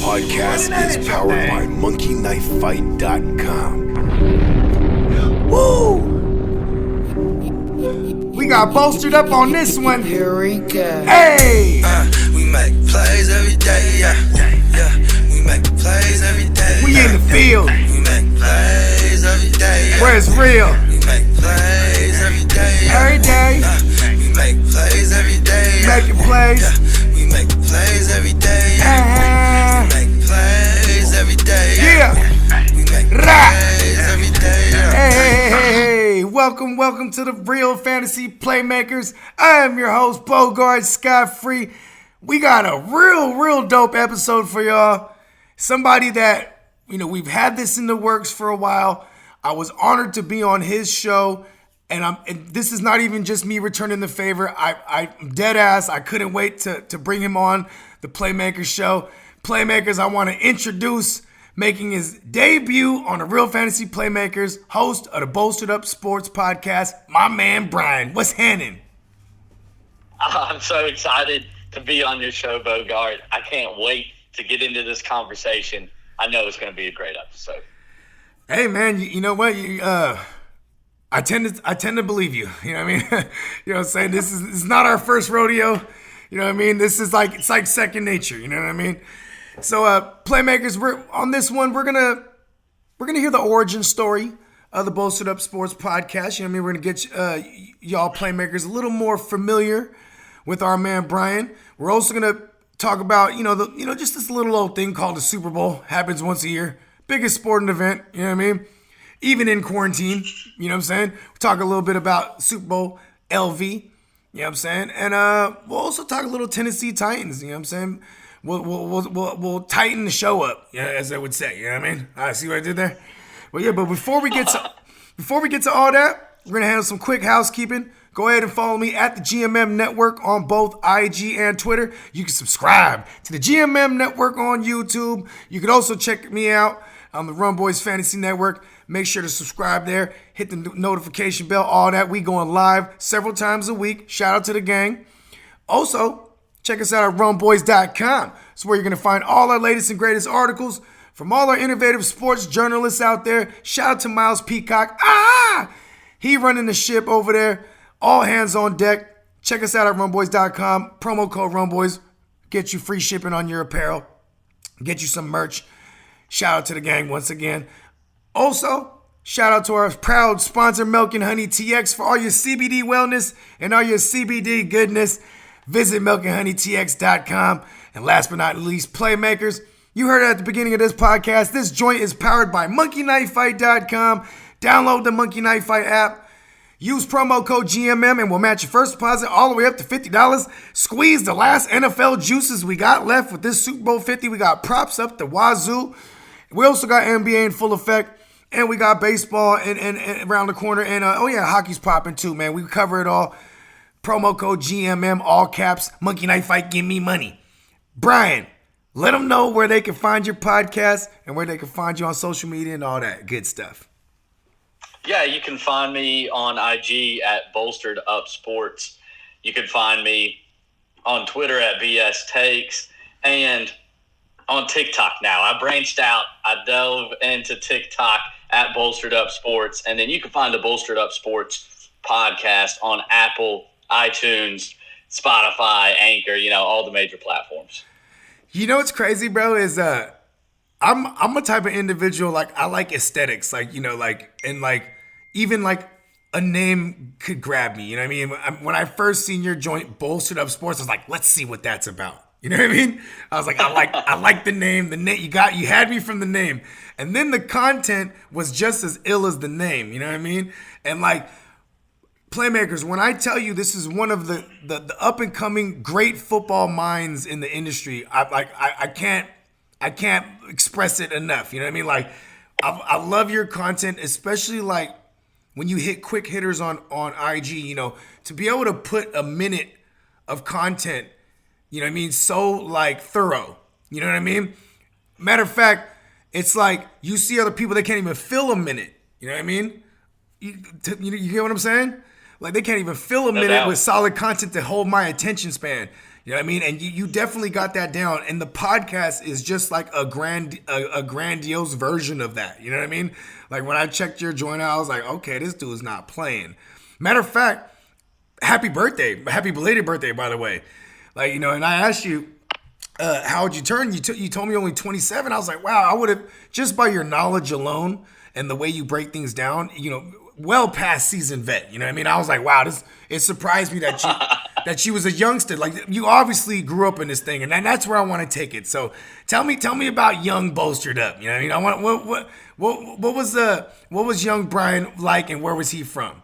podcast is powered by monkeyknifefight.com. Woo! We got bolstered up on this one. Here we go. Hey! We make plays every day, yeah. We make plays every day. We in the field. We make plays every day, yeah. Where it's real. We make plays every day, yeah. Every day. We make plays every day, yeah. Making plays. We make plays every day, yeah. We make plays every day, Yeah. We make plays every day, yeah. Hey, welcome to the Real Fantasy Playmakers. I am your host, Bogart Scott-Free. We got a real dope episode for y'all. Somebody that, we've had this in the works for a while. I was honored to be on his show, and this is not even just me returning the favor. I'm dead ass. I couldn't wait to bring him on the Playmakers show. Playmakers, I want to introduce, making his debut on the Real Fantasy Playmakers, host of the Bolstered Up Sports Podcast, my man Brian. What's happening? I'm so excited to be on your show, Bogart. I can't wait to get into this conversation. I know it's going to be a great episode. Hey man, you know what? I tend to believe you. You know what I mean? You know what I'm saying? This is not our first rodeo. You know what I mean? This is it's like second nature. You know what I mean? So, Playmakers, we're on this one. We're gonna hear the origin story of the Bolstered Up Sports Podcast. You know what I mean? We're gonna get y'all Playmakers a little more familiar with our man Brian. We're also gonna talk about just this little old thing called the Super Bowl. Happens once a year, biggest sporting event. You know what I mean? Even in quarantine. You know what I'm saying? We'll talk a little bit about Super Bowl LV. You know what I'm saying? And we'll also talk a little Tennessee Titans. You know what I'm saying? We'll tighten the show up, as I would say. You know what I mean? I see what I did there. Well, yeah. But before we get to all that, we're gonna handle some quick housekeeping. Go ahead and follow me at the GMM Network on both IG and Twitter. You can subscribe to the GMM Network on YouTube. You can also check me out on the Run Boys Fantasy Network. Make sure to subscribe there. Hit the notification bell, all that. We going live several times a week. Shout out to the gang. Also, check us out at runboys.com. It's where you're going to find all our latest and greatest articles from all our innovative sports journalists out there. Shout out to Miles Peacock. He running the ship over there. All hands on deck. Check us out at runboys.com. Promo code runboys. Get you free shipping on your apparel. Get you some merch. Shout out to the gang once again. Also, shout out to our proud sponsor, Milk and Honey TX, for all your CBD wellness and all your CBD goodness. Visit milkandhoneytx.com. And last but not least, Playmakers. You heard it at the beginning of this podcast. This joint is powered by monkeyknifefight.com. Download the Monkey Knife Fight app. Use promo code GMM and we'll match your first deposit all the way up to $50. Squeeze the last NFL juices we got left with this Super Bowl 50. We got props up the wazoo. We also got NBA in full effect. And we got baseball and around the corner. And, hockey's popping too, man. We cover it all. Promo code GMM, all caps. Monkey Knife Fight, give me money. Brian, let them know where they can find your podcast and where they can find you on social media and all that good stuff. Yeah, you can find me on IG at Bolstered Up Sports. You can find me on Twitter at BS Takes and on TikTok now. I branched out. I dove into TikTok at Bolstered Up Sports. And then you can find the Bolstered Up Sports podcast on Apple, iTunes, Spotify, Anchor, all the major platforms. You know what's crazy, bro, is I'm a type of individual, I like aesthetics, even a name could grab me, you know what I mean? When I first seen your joint, Bolstered Up Sports, I was like, let's see what that's about. You know what I mean? I was like, I like the name. The name you had me from the name. And then the content was just as ill as the name, you know what I mean? And Playmakers, when I tell you this is one of the up and coming great football minds in the industry, I can't express it enough. You know what I mean? I love your content, especially when you hit quick hitters on IG. To be able to put a minute of content, you know what I mean, so thorough. You know what I mean? Matter of fact, it's you see other people, they can't even fill a minute. You know what I mean? You hear what I'm saying? They can't even fill a minute with solid content to hold my attention span. You know what I mean? And you definitely got that down. And the podcast is just like a grandiose version of that. You know what I mean? Like when I checked your joint out, I was like, okay, this dude's not playing. Matter of fact, happy birthday. Happy belated birthday, by the way. Like, you know, and I asked you, how would you turn? You told me only 27. I was like, wow, I would have, just by your knowledge alone and the way you break things down, you know, well past seasoned vet. You know what I mean? I was like, wow, it surprised me that she was a youngster. Like, you obviously grew up in this thing, and that's where I want to take it. So tell me about young Bolstered Up. You know what I mean? I want what was young Brian like, and where was he from?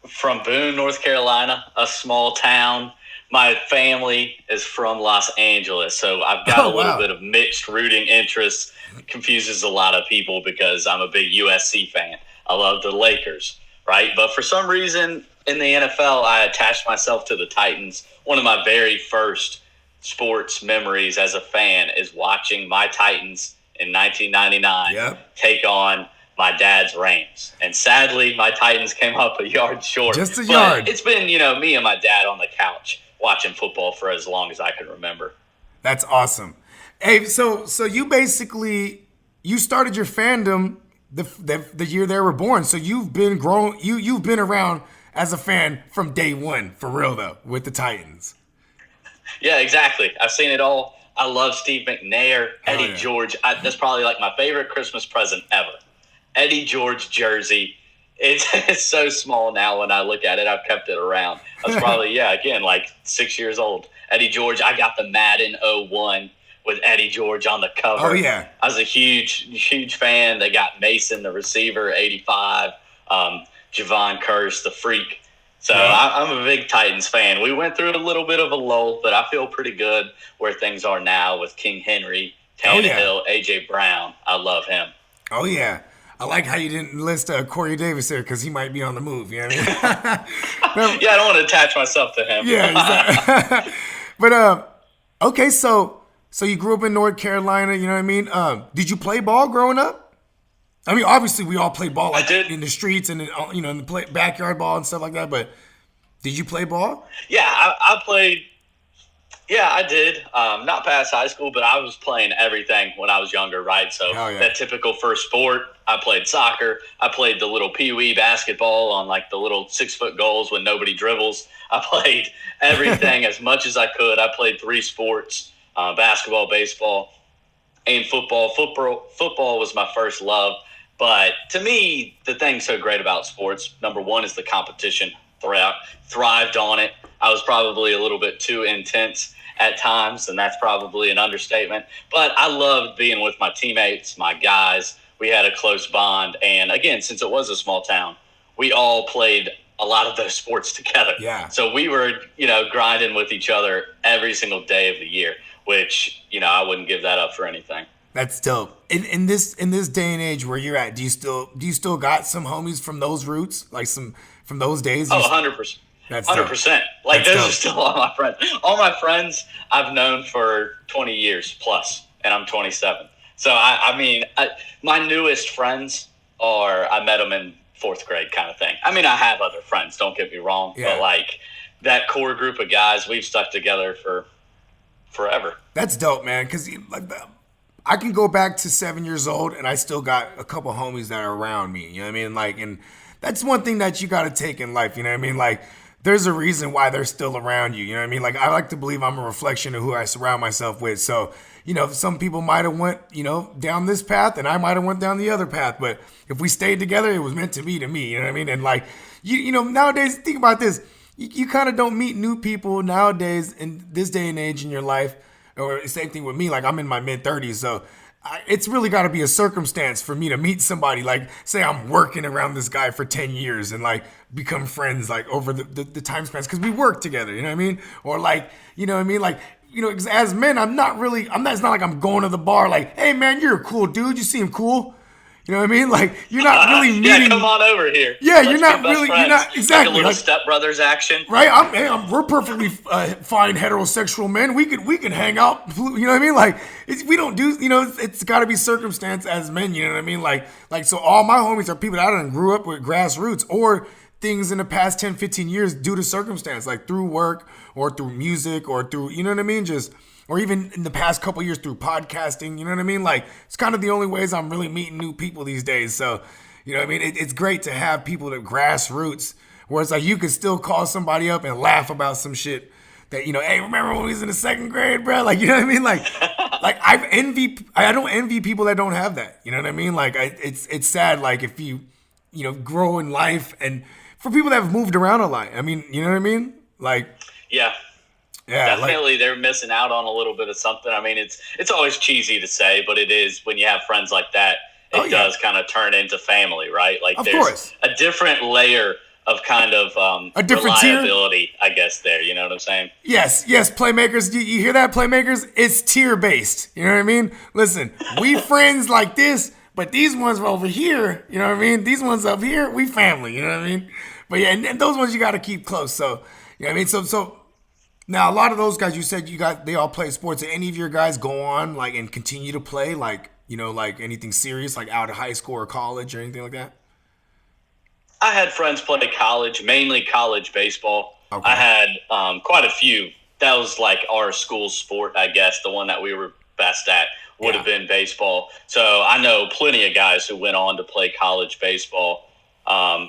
From Boone, North Carolina, a small town. My family is from Los Angeles, so I've got a little bit of mixed rooting interest. Confuses a lot of people because I'm a big USC fan. I love the Lakers, right? But for some reason in the NFL, I attached myself to the Titans. One of my very first sports memories as a fan is watching my Titans in 1999 take on my dad's Rams. And sadly, my Titans came up a yard short. Just a yard. It's been, you know, me and my dad on the couch watching football for as long as I can remember. That's awesome. Hey, so you basically, you started your fandom the year they were born. So you've been you've been around as a fan from day one, for real though, with the Titans. Yeah, exactly. I've seen it all. I love Steve McNair, Eddie George. That's probably like my favorite Christmas present ever. Eddie George jersey. It's so small now when I look at it. I've kept it around. I was probably, again, like 6 years old. Eddie George. I got the Madden 01 with Eddie George on the cover. Oh, yeah. I was a huge fan. They got Mason, the receiver, 85. Javon Curse, the freak. So I'm a big Titans fan. We went through a little bit of a lull, but I feel pretty good where things are now with King Henry, Tannehill, A.J. Brown. I love him. Oh, yeah. I like how you didn't list Corey Davis there because he might be on the move. You know what I mean? I don't want to attach myself to him. Yeah, exactly. But, okay, so you grew up in North Carolina, you know what I mean? Did you play ball growing up? I mean, obviously we all played ball like in the streets and, you know, in the backyard ball and stuff like that, but did you play ball? Yeah, I played. Yeah, I did. Not past high school, but I was playing everything when I was younger, right? So that typical first sport, I played soccer. I played the little pee-wee basketball on like the little 6-foot goals when nobody dribbles. I played everything as much as I could. I played 3 sports, basketball, baseball, and football. Football was my first love. But to me, the thing so great about sports, number one, is the competition. Thrived on it. I was probably a little bit too intense at times, and that's probably an understatement. But I loved being with my teammates, my guys. We had a close bond. And again, since it was a small town, we all played a lot of those sports together. Yeah. So we were, you know, grinding with each other every single day of the year, which, you know, I wouldn't give that up for anything. That's dope. In this day and age where you're at, do you still got some homies from those roots, like some from those days? 100%. That's 100%. Like those are still all my friends. All my friends I've known for 20 years plus, and I'm 27. So I mean, my newest friends I met them in 4th grade kind of thing. I mean, I have other friends, don't get me wrong, but like that core group of guys, we've stuck together for forever. That's dope, man. Because like I can go back to 7 years old and I still got a couple homies that are around me. You know what I mean? Like, and that's one thing that you got to take in life. You know what I mean? Like, there's a reason why they're still around you. You know what I mean? Like, I like to believe I'm a reflection of who I surround myself with. So, you know, some people might have went, you know, down this path and I might have went down the other path. But if we stayed together, it was meant to be to me. You know what I mean? And like, you know, nowadays, think about this. You kind of don't meet new people nowadays in this day and age in your life. Or same thing with me, like I'm in my mid-30s, so it's really got to be a circumstance for me to meet somebody. Like, say I'm working around this guy for 10 years and like become friends like over the time spans because we work together, you know what I mean? Or like, you know what I mean? Like, you know, as men, it's not like I'm going to the bar like, hey man, you're a cool dude, you seem cool. You know what I mean? Like, you're not really meeting. Yeah, come on over here. Yeah, you're not exactly. Like a little stepbrothers action. Right? We're perfectly fine heterosexual men. We can hang out. You know what I mean? Like, we don't do, you know, it's got to be circumstance as men. You know what I mean? Like, so all my homies are people that I done grew up with grassroots or things in the past 10, 15 years due to circumstance, like through work or through music or through, you know what I mean? Or even in the past couple years through podcasting, you know what I mean? Like, it's kind of the only ways I'm really meeting new people these days. So, you know what I mean? It's great to have people that grassroots, where it's like you can still call somebody up and laugh about some shit that, you know, hey, remember when we was in the second grade, bro? Like, you know what I mean? Like I don't envy people that don't have that. You know what I mean? Like, it's sad, like, if you know, grow in life, and for people that have moved around a lot. I mean, you know what I mean? Like, yeah, definitely, like, they're missing out on a little bit of something. I mean, it's always cheesy to say, but it is when you have friends like that. It does kind of turn into family, right? Like, of course, a different layer of kind of a different reliability, tier? I guess, there. You know what I'm saying? Yes, Playmakers. You hear that, Playmakers? It's tier-based. You know what I mean? Listen, we friends like this, but these ones are over here, you know what I mean? These ones up here, we family, you know what I mean? But yeah, and those ones you got to keep close. So, you know what I mean? So now a lot of those guys, you said they all play sports. Did any of your guys go on, like, and continue to play, like, you know, like anything serious, like out of high school or college or anything like that? I had friends play college, mainly college baseball. Okay. I had quite a few. That was like our school sport, I guess. The one that we were best at would have been baseball. So I know plenty of guys who went on to play college baseball.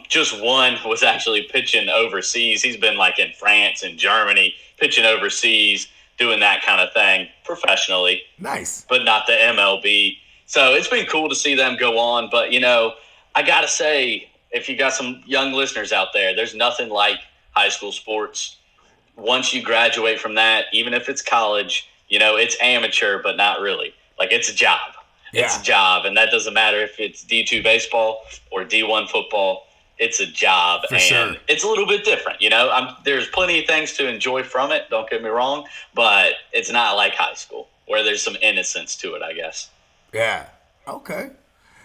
Just one was actually pitching overseas. He's been like in France and Germany, pitching overseas, doing that kind of thing professionally. Nice. But not the MLB. So it's been cool to see them go on. But, you know, I got to say, if you got some young listeners out there, there's nothing like high school sports. Once you graduate from that, even if it's college, you know, it's amateur, but not really. Like, it's a job. Yeah. It's a job. And that doesn't matter if it's D2 baseball or D1 football. It's a job. For sure. It's a little bit different, you know. There's plenty of things to enjoy from it, don't get me wrong, but it's not like high school where there's some innocence to it, I guess. Yeah. Okay.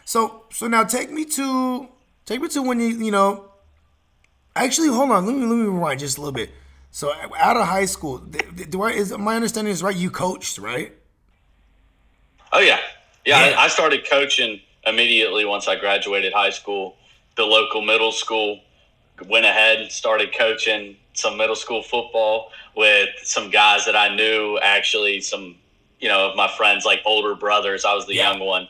So now take me to when you know. Actually, hold on. Let me rewind just a little bit. So out of high school, is my understanding is right? You coached, right? Oh yeah. I started coaching immediately once I graduated high school. The local middle school went ahead and started coaching some middle school football with some guys that I knew. Actually, some, you know, of my friends, like older brothers. I was the young one,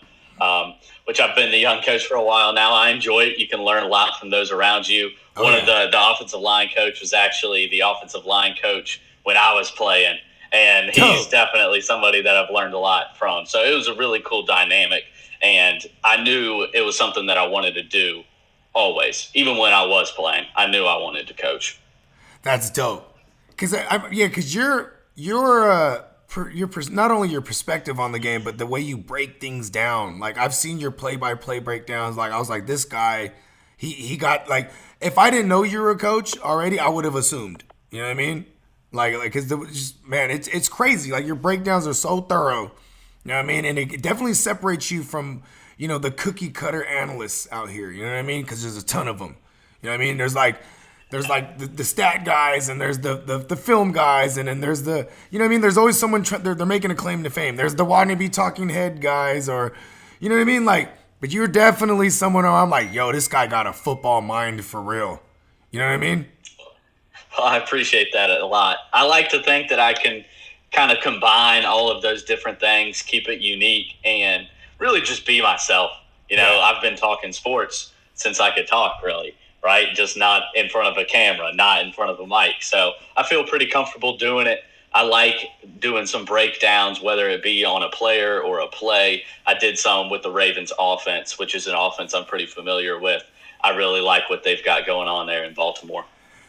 which I've been the young coach for a while now. I enjoy it. You can learn a lot from those around you. One of the offensive line coach was actually the offensive line coach when I was playing. And he's definitely somebody that I've learned a lot from. So it was a really cool dynamic. And I knew it was something that I wanted to do always. Even when I was playing, I knew I wanted to coach. That's dope. Because you're not only your perspective on the game, but the way you break things down. Like, I've seen your play-by-play breakdowns. Like, I was like, this guy, he got, like, if I didn't know you were a coach already, I would have assumed. You know what I mean? Like, cause man, it's crazy. Like, your breakdowns are so thorough. You know what I mean? And it definitely separates you from, you know, the cookie cutter analysts out here. You know what I mean? Because there's a ton of them. You know what I mean? There's like the stat guys, and there's the film guys, and then there's the, you know what I mean? There's always someone they're making a claim to fame. There's the wannabe talking head guys, or, you know what I mean? Like, but you're definitely someone who I'm like, yo, this guy got a football mind for real. You know what I mean? Well, I appreciate that a lot. I like to think that I can kind of combine all of those different things, keep it unique, and really just be myself. You know, I've been talking sports since I could talk, really, right? Just not in front of a camera, not in front of a mic. So I feel pretty comfortable doing it. I like doing some breakdowns, whether it be on a player or a play. I did some with the Ravens offense, which is an offense I'm pretty familiar with. I really like what they've got going on there in Baltimore.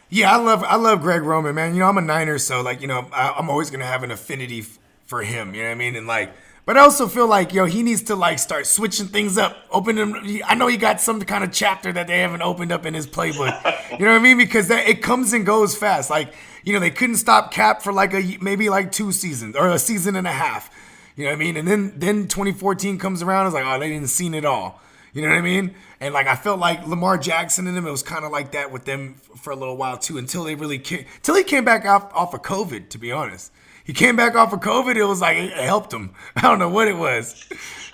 Yeah, I love Greg Roman, man. You know, I'm a Niner, so, like, you know, I'm always gonna have an affinity for him. You know what I mean? And, like, but I also feel like, yo, he needs to, like, start switching things up. I know he got some kind of chapter that they haven't opened up in his playbook. You know what I mean? Because it comes and goes fast. Like, you know, they couldn't stop Cap for like maybe 2 seasons or a season and a half. You know what I mean? And then 2014 comes around. It's like, oh, they didn't seen it all. You know what I mean? And, like, I felt like Lamar Jackson and them, it was kind of like that with them for a little while, too, until they really till he came back off of COVID, to be honest. he came back off of COVID. It was like it helped him. I don't know what it was.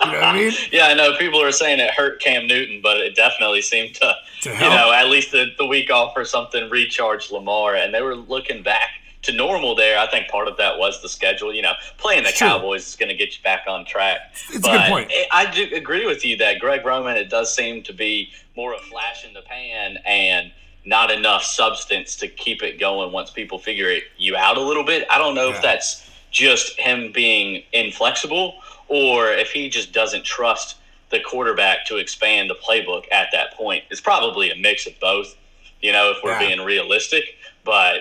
You know what I mean? Yeah, I know people are saying it hurt Cam Newton, but it definitely seemed to help. at least the week off or something, recharge Lamar. And they were looking back to normal there. I think part of that was the schedule. Playing the Cowboys is going to get you back on track. It's a good point. I do agree with you that Greg Roman, it does seem to be more a flash in the pan and not enough substance to keep it going once people figure you out a little bit. I don't know if that's just him being inflexible or if he just doesn't trust the quarterback to expand the playbook at that point. It's probably a mix of both, if we're being realistic. But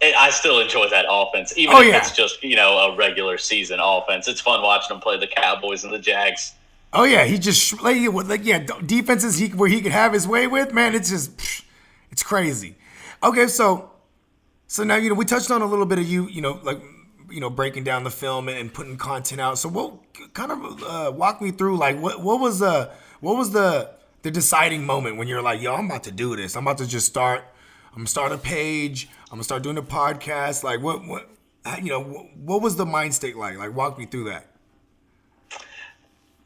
I still enjoy that offense, even if it's just, a regular season offense. It's fun watching him play the Cowboys and the Jags. Oh, yeah. He just, defenses where he could have his way with, man, it's just, it's crazy. Okay, so now, we touched on a little bit of you, breaking down the film and putting content out. So what kind of walk me through, like, what was the deciding moment when you're like, yo, I'm about to do this. I'm about to just start. I'm gonna start a page. I'm gonna start doing a podcast. Like, what was the mind state like? Like, walk me through that.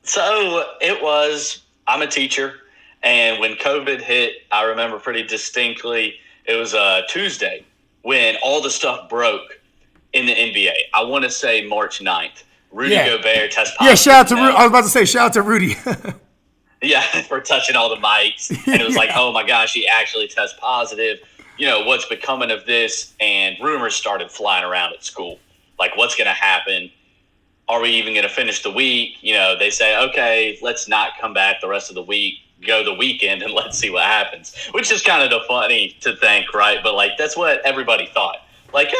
So it was. I'm a teacher, and when COVID hit, I remember pretty distinctly. It was a Tuesday when all the stuff broke in the NBA. I want to say March 9th. Rudy Gobert test positive. Yeah, shout out to Rudy. I was about to say shout out to Rudy. Yeah, for touching all the mics. And it was like, oh my gosh, he actually tests positive. What's becoming of this? And rumors started flying around at school. Like, what's going to happen? Are we even going to finish the week? They say, okay, let's not come back the rest of the week. Go the weekend and let's see what happens. Which is kind of funny to think, right? But, that's what everybody thought. Like,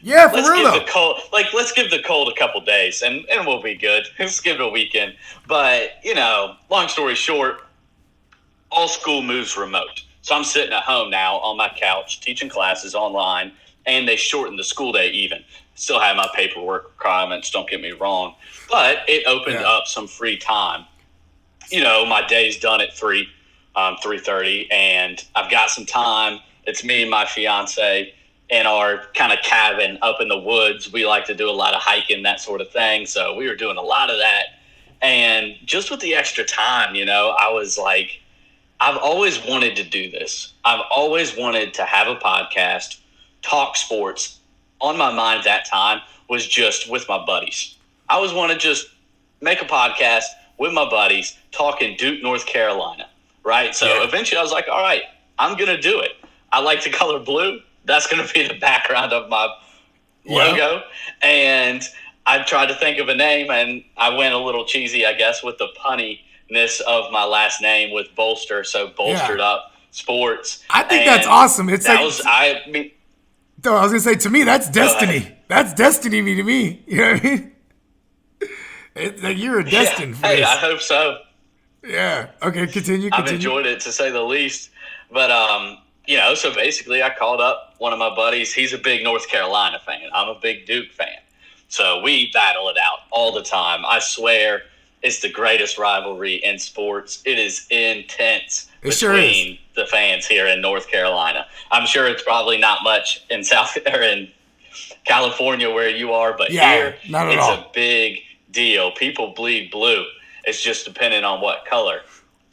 yeah, for let's real give though. the cold, let's give the cold a couple days and we'll be good. Let's give it a weekend. But, long story short, all school moves remote. So I'm sitting at home now on my couch teaching classes online, and they shortened the school day even. Still have my paperwork requirements, don't get me wrong. But it opened up some free time. My day's done at 3:30, and I've got some time. It's me and my fiance in our kind of cabin up in the woods. We like to do a lot of hiking, that sort of thing. So we were doing a lot of that. And just with the extra time, I was like, I've always wanted to do this. I've always wanted to have a podcast, talk sports. On my mind that time was just with my buddies. I always want to just make a podcast with my buddies talking Duke, North Carolina, right? So eventually I was like, all right, I'm going to do it. I like the color blue. That's going to be the background of my logo. And I tried to think of a name, and I went a little cheesy, I guess, with the punniness of my last name with Bolster. So Bolstered Up Sports. I think that's awesome. It's I was going to say, to me, that's destiny. That's destiny to me. You know what I mean? It's like you're destined for this. I hope so. Yeah. Okay, continue. I've enjoyed it, to say the least. But, so basically I called up one of my buddies. He's a big North Carolina fan. I'm a big Duke fan. So we battle it out all the time. I swear it's the greatest rivalry in sports. It is intense between the fans here in North Carolina. I'm sure it's probably not much in in California where you are, but here it's a big deal. People bleed blue. It's just depending on what color.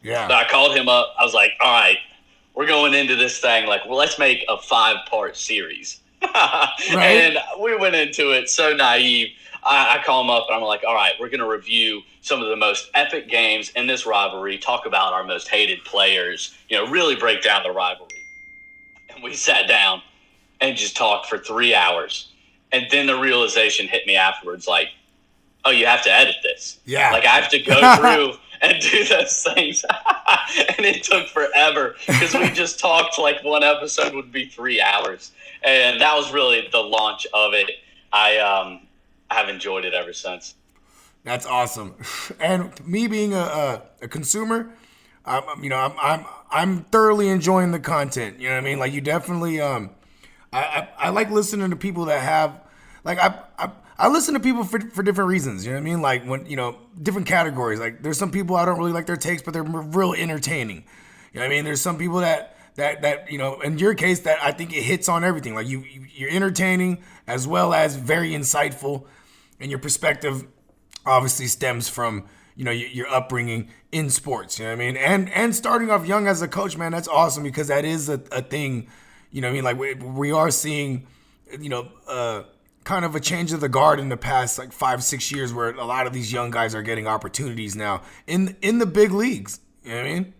Yeah. So I called him up. I was like, all right, we're going into this thing. Like, well, let's make a 5-part series. And we went into it so naive. I call him up and I'm like, all right, we're going to review some of the most epic games in this rivalry, talk about our most hated players, really break down the rivalry. And we sat down and just talked for 3 hours. And then the realization hit me afterwards, like, oh, you have to edit this. Yeah. Like, I have to go through and do those things. And it took forever because we just talked like one episode would be 3 hours. And that was really the launch of it. I have enjoyed it ever since. That's awesome. And me being a consumer, I'm thoroughly enjoying the content. You know what I mean? Like, you definitely I like listening to people that have, like, I listen to people for different reasons. You know what I mean? Like, when, different categories. Like, there's some people I don't really like their takes, but they're real entertaining. You know what I mean? There's some people that that in your case, that I think it hits on everything. Like you're entertaining as well as very insightful, and your perspective obviously stems from your upbringing in sports. You know what I mean? And starting off young as a coach, man, that's awesome, because that is a thing. You know what I mean? Like we are seeing, kind of a change of the guard in the past like 5-6 years, where a lot of these young guys are getting opportunities now in the big leagues. You know what I mean?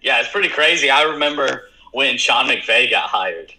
Yeah, it's pretty crazy. I remember when Sean McVay got hired.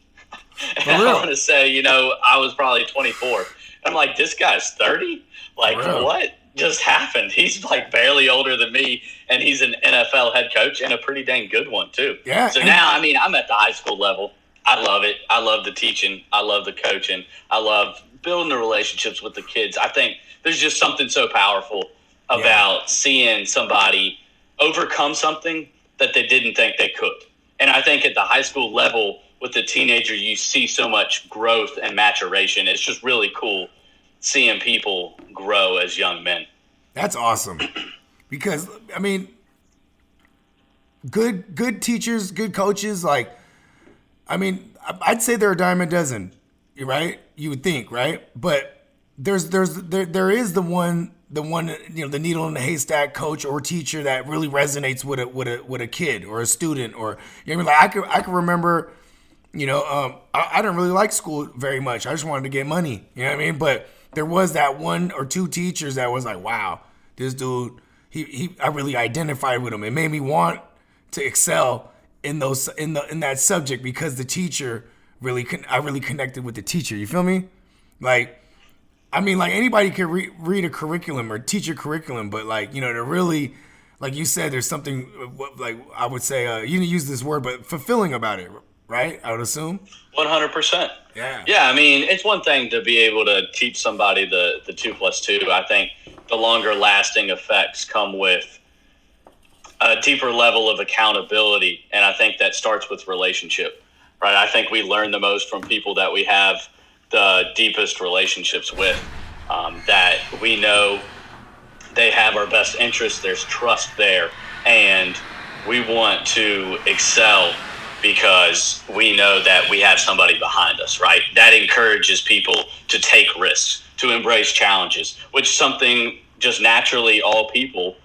And I want to say, I was probably 24. I'm like, this guy's 30? Like, what just happened? He's like barely older than me, and he's an NFL head coach, and a pretty dang good one, too. Yeah. So now, I'm at the high school level. I love it. I love the teaching. I love the coaching. I love building the relationships with the kids. I think there's just something so powerful about seeing somebody overcome something that they didn't think they could. And I think at the high school level with the teenager, you see so much growth and maturation. It's just really cool seeing people grow as young men. That's awesome. Because, good teachers, good coaches, I'd say they're a dime a dozen, right? You would think, right? But there is the one, the needle in the haystack coach or teacher that really resonates with a kid or a student, or I can remember, I didn't really like school very much. I just wanted to get money, you know what I mean? But there was that one or two teachers that was like, wow, this dude, I really identified with him. It made me want to excel in that subject, because the teacher I really connected with the teacher. You feel me? Like anybody can read a curriculum or teach a curriculum, but to really, like you said, there's something like, I would say, you didn't use this word, but fulfilling about it, right? I would assume. 100%. Yeah. Yeah. It's one thing to be able to teach somebody the 2 + 2. I think the longer lasting effects come with a deeper level of accountability. And I think that starts with relationship, right? I think we learn the most from people that we have the deepest relationships with, that we know they have our best interests. There's trust there, and we want to excel because we know that we have somebody behind us, right? That encourages people to take risks, to embrace challenges, which is something just naturally all people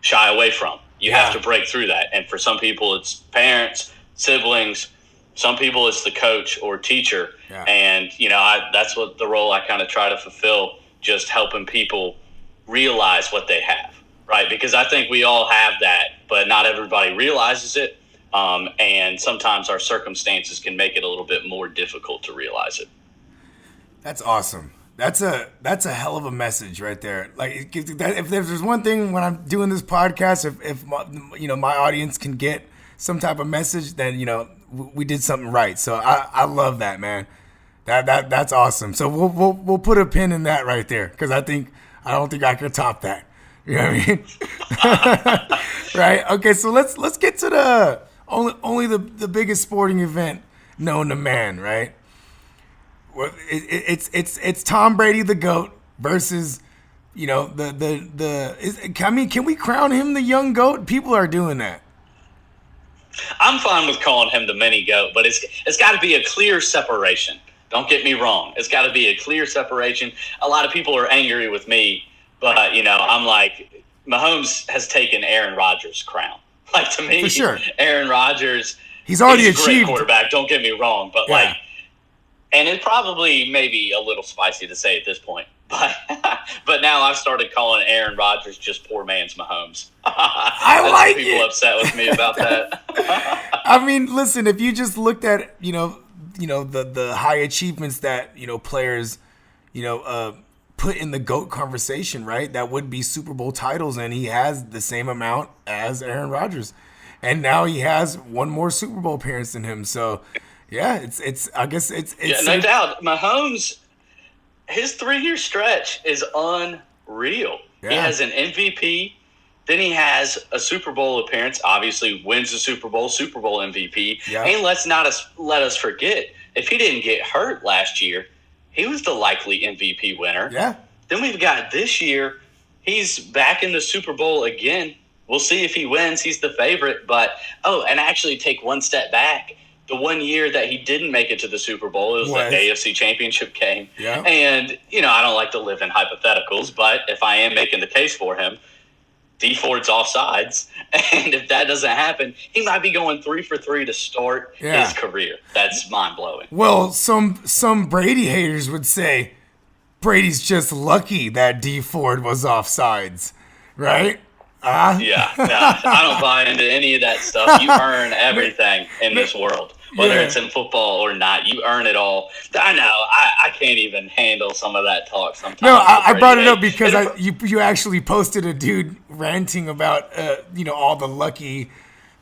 shy away from. You have to break through that. And for some people, it's parents, siblings. Some people, it's the coach or teacher. Yeah. And, that's what the role I kind of try to fulfill, just helping people realize what they have, right? Because I think we all have that, but not everybody realizes it. And sometimes our circumstances can make it a little bit more difficult to realize it. That's awesome. That's a hell of a message right there. Like, if there's one thing when I'm doing this podcast, if my audience can get some type of message, then we did something right. So I love that, man. That's awesome. So we'll put a pin in that right there, because I don't think I could top that. You know what I mean? Right. Okay. So let's get to the only the biggest sporting event known to man, right? It's Tom Brady, the GOAT, versus can we crown him the young GOAT? People are doing that. I'm fine with calling him the mini GOAT, but it's got to be a clear separation. Don't get me wrong. It's got to be a clear separation. A lot of people are angry with me, but I'm like, Mahomes has taken Aaron Rodgers' crown. Like, to me, for sure, Aaron Rodgers, he's already a great achieved quarterback. Don't get me wrong, but and it's probably maybe a little spicy to say at this point, but now I've started calling Aaron Rodgers just poor man's Mahomes. I like people it. upset with me about that. Listen, if you just looked at the high achievements that players put in the GOAT conversation, right? That would be Super Bowl titles, and he has the same amount as Aaron Rodgers, and now he has one more Super Bowl appearance than him. So. Yeah, I guess it's no doubt. Mahomes, his 3-year stretch is unreal. Yeah. He has an MVP, then he has a Super Bowl appearance, obviously wins the Super Bowl MVP. Yeah. And let us forget, if he didn't get hurt last year, he was the likely MVP winner. Yeah. Then we've got this year, he's back in the Super Bowl again, We'll see if he wins. He's the favorite. But, and actually take one step back. The 1 year that he didn't make it to the Super Bowl, it was the AFC Championship game. Yeah. And, I don't like to live in hypotheticals, but if I am making the case for him, D Ford's offsides. And if that doesn't happen, he might be going 3 for 3 to start his career. That's mind-blowing. Well, some Brady haters would say Brady's just lucky that D Ford was offsides, right? Yeah, I don't buy into any of that stuff. You earn everything in this world, whether it's in football or not. You earn it all. I know. I can't even handle some of that talk sometimes. No, I brought it up because you actually posted a dude ranting about all the lucky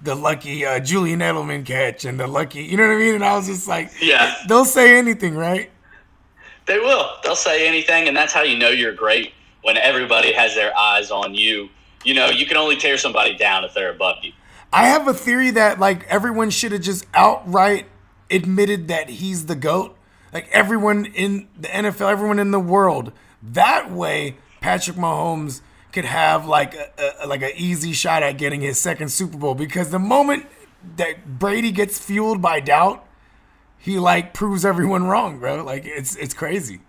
Julian Edelman catch and the lucky, you know what I mean? And I was just like, they'll say anything, right? They will. They'll say anything, and that's how you know you're great, when everybody has their eyes on you. You can only tear somebody down if they're above you. I have a theory that, like, everyone should have just outright admitted that he's the GOAT. Like, everyone in the NFL, everyone in the world. That way, Patrick Mahomes could have, like, an easy shot at getting his second Super Bowl. Because the moment that Brady gets fueled by doubt, he, like, proves everyone wrong, bro. Like, it's crazy.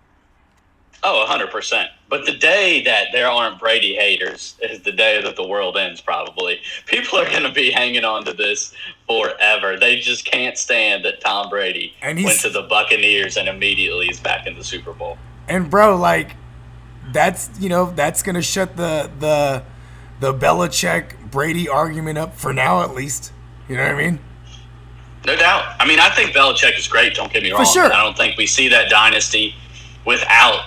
Oh, 100%. But the day that there aren't Brady haters is the day that the world ends, probably. People are going to be hanging on to this forever. They just can't stand that Tom Brady went to the Buccaneers and immediately is back in the Super Bowl. And, bro, like, that's going to shut the Belichick-Brady argument up for now, at least. You know what I mean? No doubt. I mean, I think Belichick is great, don't get me wrong. For sure. I don't think we see that dynasty without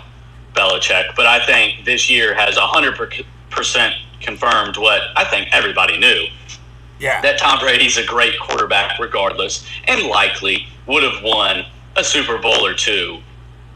Belichick, but I think this year has 100% confirmed what I think everybody knew. Yeah. That Tom Brady's a great quarterback regardless, and likely would have won a Super Bowl or two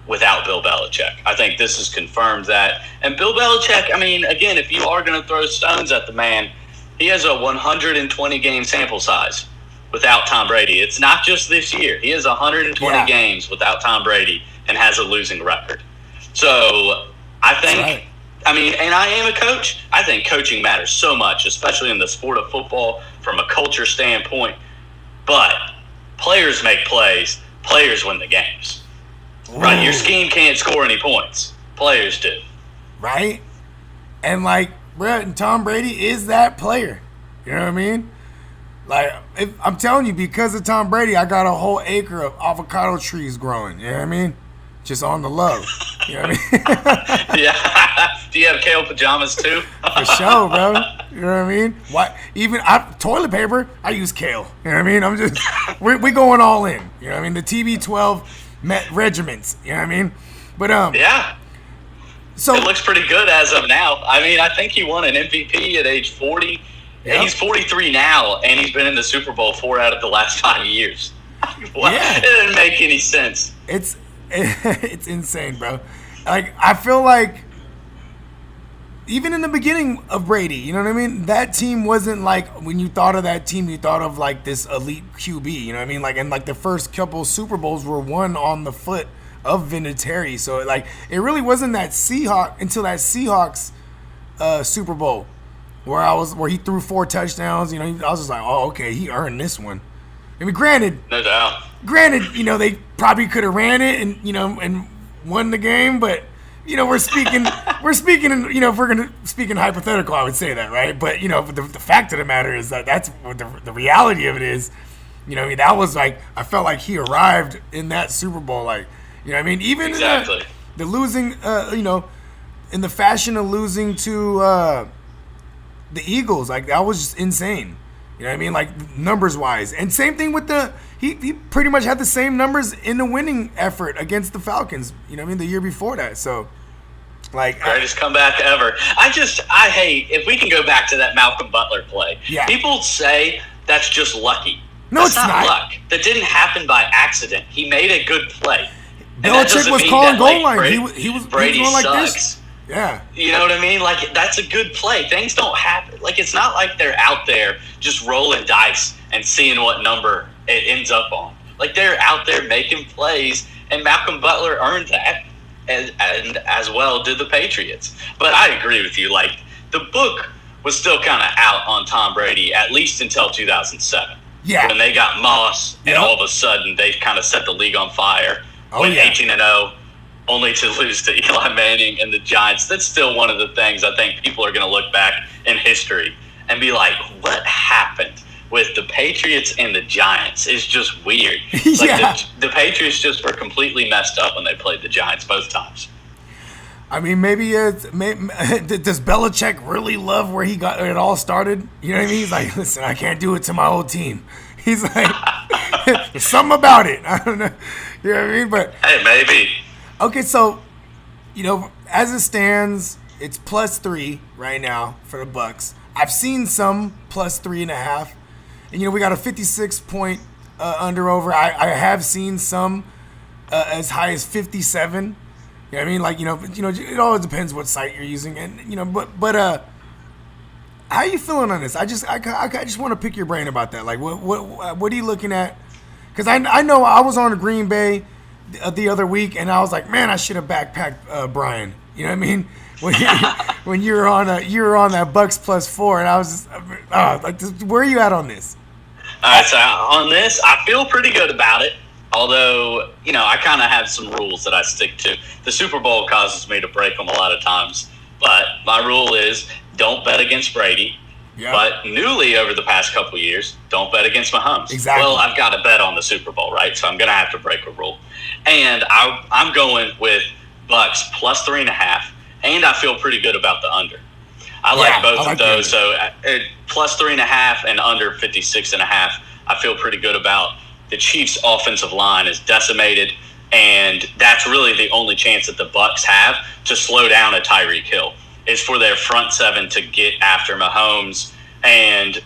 without Bill Belichick. I think this has confirmed that. And Bill Belichick, I mean, again, if you are going to throw stones at the man, he has a 120-game sample size without Tom Brady. It's not just this year. He has 120 games without Tom Brady and has a losing record. So I think, I mean, and I am a coach. I think coaching matters so much, especially in the sport of football from a culture standpoint. But players make plays. Players win the games. Ooh. Right? Your scheme can't score any points. Players do. Right? And, like, bro, Tom Brady is that player. You know what I mean? Like, I'm telling you, because of Tom Brady, I got a whole acre of avocado trees growing. You know what I mean? Just on the low. You know what I mean? Yeah. Do you have kale pajamas too? For sure, bro. You know what I mean? Toilet paper, I use kale. You know what I mean? We going all in. You know what I mean? The TB12 regiments. You know what I mean? But yeah. So it looks pretty good as of now. I mean, I think he won an MVP at age 40. Yep. He's 43 now, and he's been in the Super Bowl 4 out of the last 5 years. It didn't make any sense. It's insane, bro. Like, I feel like even in the beginning of Brady, you know what I mean? That team wasn't like, when you thought of that team, you thought of like this elite QB, you know what I mean? Like, and like the first couple Super Bowls were won on the foot of Vinatieri. So like, it really wasn't that until that Seahawks Super Bowl where he threw 4 touchdowns. You know, I was just like, oh, okay, he earned this one. I mean, granted, no doubt. You know, they probably could have ran it and won the game, but you know, we're speaking, in, you know, if we're gonna speak in hypothetical, I would say that, right? But you know, the fact of the matter is that's what the reality of it is. You know, I mean, that was like, I felt like he arrived in that Super Bowl, like, you know what I mean? Even exactly. the losing, you know, in the fashion of losing to the Eagles, like that was just insane. You know what I mean? Like, numbers-wise. And same thing with he pretty much had the same numbers in the winning effort against the Falcons, you know what I mean, the year before that. So, like... Greatest comeback ever. I hate, if we can go back to that Malcolm Butler play. Yeah. People say that's just lucky. No, that's it's not. Luck. That didn't happen by accident. He made a good play. Belichick was calling goal line. He was Brady going like sucks. this. Yeah. You know what I mean? Like, that's a good play. Things don't happen. Like, it's not like they're out there just rolling dice and seeing what number it ends up on. Like, they're out there making plays, and Malcolm Butler earned that, and as well did the Patriots. But I agree with you. Like, the book was still kind of out on Tom Brady, at least until 2007. Yeah. When they got Moss, and all of a sudden they kind of set the league on fire. Went 18-0, only to lose to Eli Manning and the Giants. That's still one of the things I think people are going to look back in history and be like, what happened with the Patriots and the Giants? It's just weird. Like the Patriots just were completely messed up when they played the Giants both times. I mean, does Belichick really love where it all started? You know what I mean? He's like, listen, I can't do it to my old team. He's like, there's something about it. I don't know. You know what I mean? But hey, maybe. Okay, so, as it stands, it's +3 right now for the Bucks. I've seen some +3.5. And, we got a 56-point under-over. I have seen some as high as 57. You know what I mean? Like, it all depends what site you're using. And, but how are you feeling on this? I just want to pick your brain about that. Like, what are you looking at? Because I know I was on Green Bay the other week, and I was like, man, I should have backpacked Brian. You know what I mean? When you were on that Bucks +4, and I was just, where are you at on this? All right, so on this, I feel pretty good about it. Although, I kind of have some rules that I stick to. The Super Bowl causes me to break them a lot of times. But my rule is don't bet against Brady. Yep. But newly over the past couple of years, don't bet against Mahomes. Exactly. Well, I've got to bet on the Super Bowl, right? So I'm going to have to break a rule. And I'm going with Bucks +3.5. And I feel pretty good about the under. I like both of those. So +3.5 and under 56.5, I feel pretty good about. The Chiefs' offensive line is decimated, and that's really the only chance that the Bucks have to slow down a Tyreek Hill is for their front seven to get after Mahomes and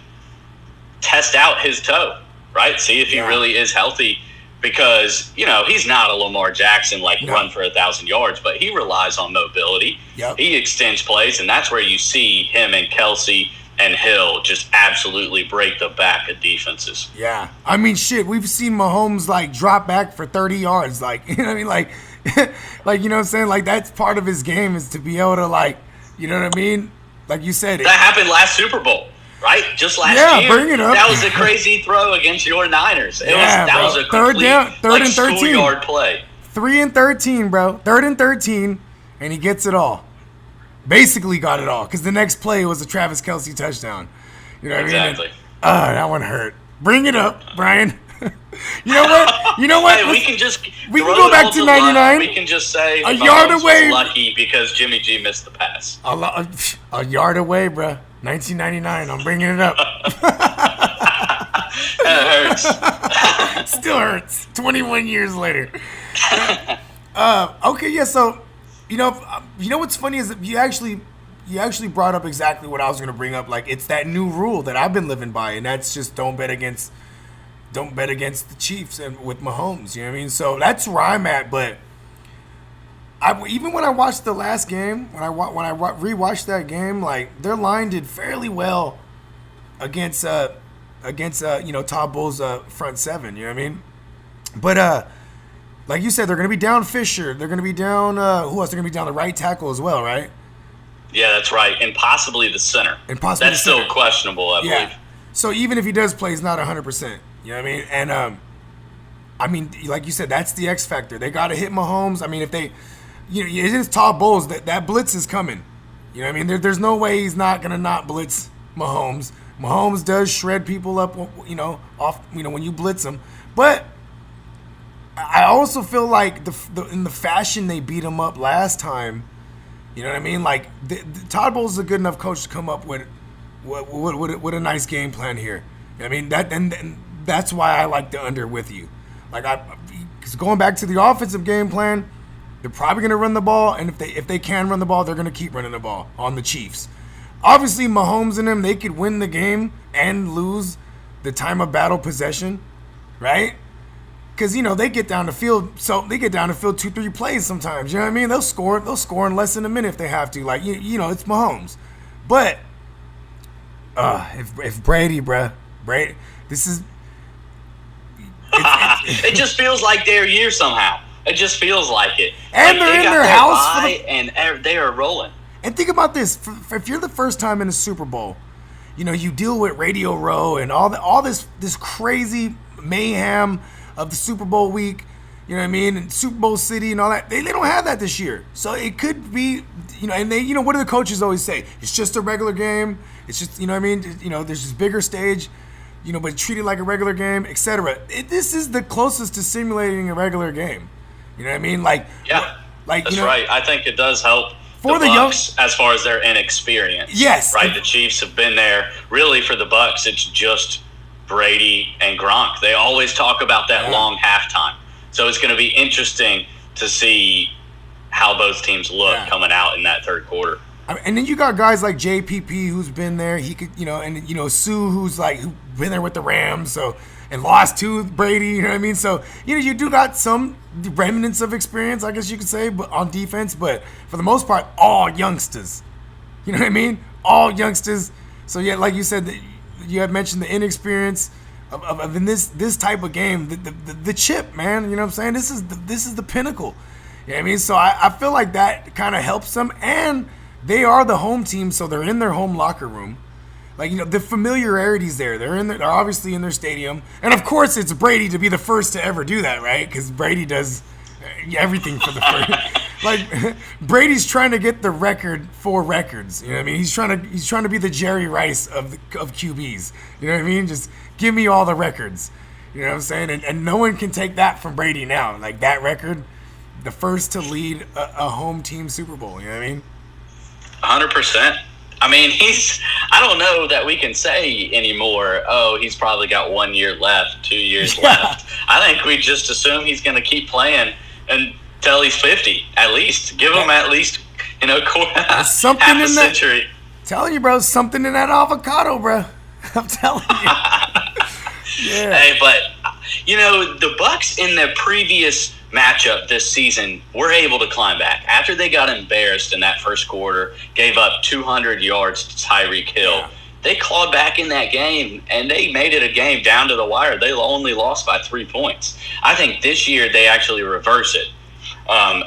test out his toe, right? See if he really is healthy because, he's not a Lamar Jackson, run for 1,000 yards, but he relies on mobility. Yep. He extends plays, and that's where you see him and Kelsey and Hill just absolutely break the back of defenses. Yeah. I mean, shit, we've seen Mahomes, drop back for 30 yards. You know what I mean? Like, you know what I'm saying? Like, that's part of his game is to be able to, you know what I mean? Like you said. That happened last Super Bowl, right? Just last year. Yeah, bring it up. That was a crazy throw against your Niners. That was a complete, third and 13. schoolyard play. 3 and 13, bro. 3rd and 13, and he gets it all. Basically got it all because the next play was a Travis Kelce touchdown. You know what I mean? Exactly. That one hurt. Bring it up, Brian. You know what? Hey, we can go back to 99. We can just say a yard away. Was lucky because Jimmy G missed the pass. A yard away, bro. 1999. I'm bringing it up. It hurts. Still hurts. 21 years later. Okay, yeah. So. You know what's funny is that you actually brought up exactly what I was going to bring up. Like, it's that new rule that I've been living by, and that's just don't bet against the Chiefs and with Mahomes. You know what I mean? So that's where I'm at. But even when I watched the last game, when I rewatched that game, their line did fairly well against Todd Bowles' front seven. You know what I mean? But like you said, they're going to be down Fisher. They're going to be down, who else? They're going to be down the right tackle as well, right? Yeah, that's right. And possibly the center. That's still questionable, I believe. So even if he does play, he's not 100%. You know what I mean? And, like you said, that's the X factor. They got to hit Mahomes. I mean, if they, it is Todd Bowles. That blitz is coming. You know what I mean? There's no way he's not going to not blitz Mahomes. Mahomes does shred people up, when you blitz them. But I also feel like in the fashion they beat him up last time, you know what I mean? Like Todd Bowles is a good enough coach to come up with a nice game plan here. You know what I mean? And that's why I like the under with you. Because going back to the offensive game plan, they're probably going to run the ball, and if they can run the ball, they're going to keep running the ball on the Chiefs. Obviously, Mahomes and them, they could win the game and lose the time of battle possession, right? Because, they get down the field, 2-3 plays sometimes. You know what I mean? They'll score in less than a minute if they have to. It's Mahomes. But if Brady, this is. It just feels like their year somehow. It just feels like it. And they're in their house. And they are rolling. And think about this: if you're the first time in a Super Bowl, you know you deal with Radio Row and all this crazy mayhem of the Super Bowl week. You know what I mean? And Super Bowl City and all that. They don't have that this year. So it could be, you know, and they, you know, what do the coaches always say? It's just a regular game. It's just, you know what I mean? You know, there's this bigger stage, you know, but treat it like a regular game, etc. This is the closest to simulating a regular game. You know what I mean? Like, yeah, like that's you know, right. I think it does help for the Bucs as far as their inexperience. Yes. Right. The Chiefs have been there. Really, for the Bucs, it's just Brady and Gronk. They always talk about that long halftime. So it's going to be interesting to see how both teams look coming out in that third quarter. And then you got guys like JPP who's been there. He could, you know, and you know Sue who's been there with the Rams, so and lost to Brady. You know what I mean? So you know you do got some remnants of experience, I guess you could say, but on defense. But for the most part, all youngsters. You know what I mean? All youngsters. So yeah, like you said, you had mentioned the inexperience. Of in this type of game, the chip, man, you know what I'm saying? This is the pinnacle. You know what I mean? So I feel like that kind of helps them, and they are the home team, so they're in their home locker room. Like, you know, the familiarity's there. They're obviously in their stadium, and of course it's Brady to be the first to ever do that, right? Because Brady does everything for the first. Like Brady's trying to get the record for records. You know what I mean? He's trying to be the Jerry Rice of QBs. You know what I mean? Just give me all the records. You know what I'm saying? And no one can take that from Brady now. Like that record, the first to lead a home team Super Bowl. You know what I mean? 100%. I mean, I don't know that we can say anymore, oh, he's probably got 1 year left, 2 years left. I think we just assume he's going to keep playing until he's 50, at least. Give him at least, you know, something half a in century. Telling you, bro, something in that avocado, bro. I'm telling you. Yeah. Hey, but, you know, the Bucs in their previous matchup this season were able to climb back. After they got embarrassed in that first quarter, gave up 200 yards to Tyreek Hill. Yeah. They clawed back in that game, and they made it a game down to the wire. They only lost by 3 points. I think this year they actually reverse it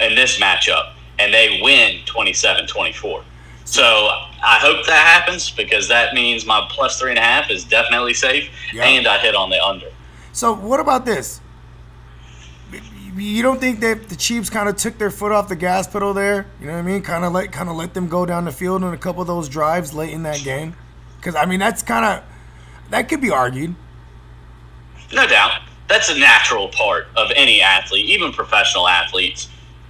in this matchup, and they win 27-24. So I hope that happens because that means my plus 3.5 is definitely safe, and I hit on the under. So what about this? You don't think that the Chiefs kind of took their foot off the gas pedal there? You know what I mean? Kind of let them go down the field on a couple of those drives late in that game? Because, I mean, that could be argued. No doubt. That's a natural part of any athlete, even professional athletes.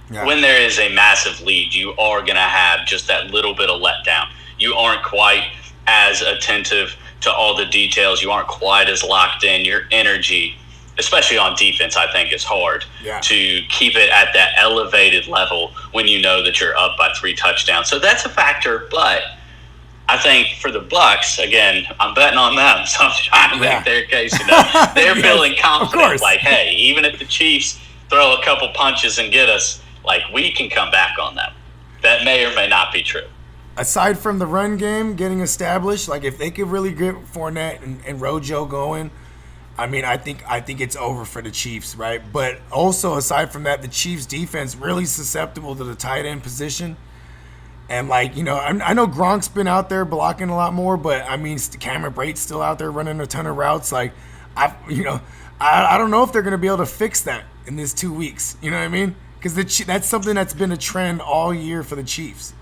Yeah. When there is a massive lead, you are going to have just that little bit of letdown. You aren't quite as attentive to all the details. You aren't quite as locked in. Your energy, especially on defense, I think is hard to keep it at that elevated level when you know that you're up by 3 touchdowns. So that's a factor, but I think for the Bucs, again, I'm betting on them, so I'm trying to make their case. You know, they're feeling confident, like, hey, even if the Chiefs throw a couple punches and get us, like, we can come back on them. That may or may not be true. Aside from the run game getting established, like if they could really get Fournette and Rojo going, I mean, I think it's over for the Chiefs, right? But also, aside from that, the Chiefs' defense really susceptible to the tight end position. And, like, you know, I know Gronk's been out there blocking a lot more, but, I mean, Cameron Brate's still out there running a ton of routes. Like, I don't know if they're going to be able to fix that in this 2 weeks. You know what I mean? Because that's something that's been a trend all year for the Chiefs.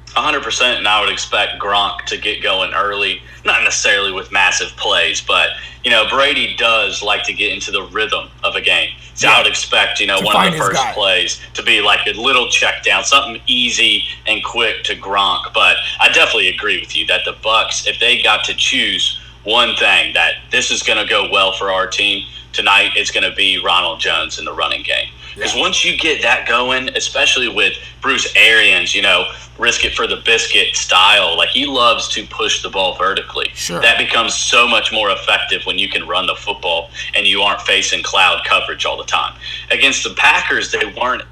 100%, and I would expect Gronk to get going early, not necessarily with massive plays, but, you know, Brady does like to get into the rhythm of a game. So I would expect, you know, one of the first plays to be like a little check down, something easy and quick to Gronk. But I definitely agree with you that the Bucs, if they got to choose one thing that this is going to go well for our team tonight, it's going to be Ronald Jones in the running game. Because once you get that going, especially with Bruce Arians, you know, risk it for the biscuit style, like he loves to push the ball vertically. Sure. That becomes so much more effective when you can run the football and you aren't facing cloud coverage all the time. Against the Packers, they weren't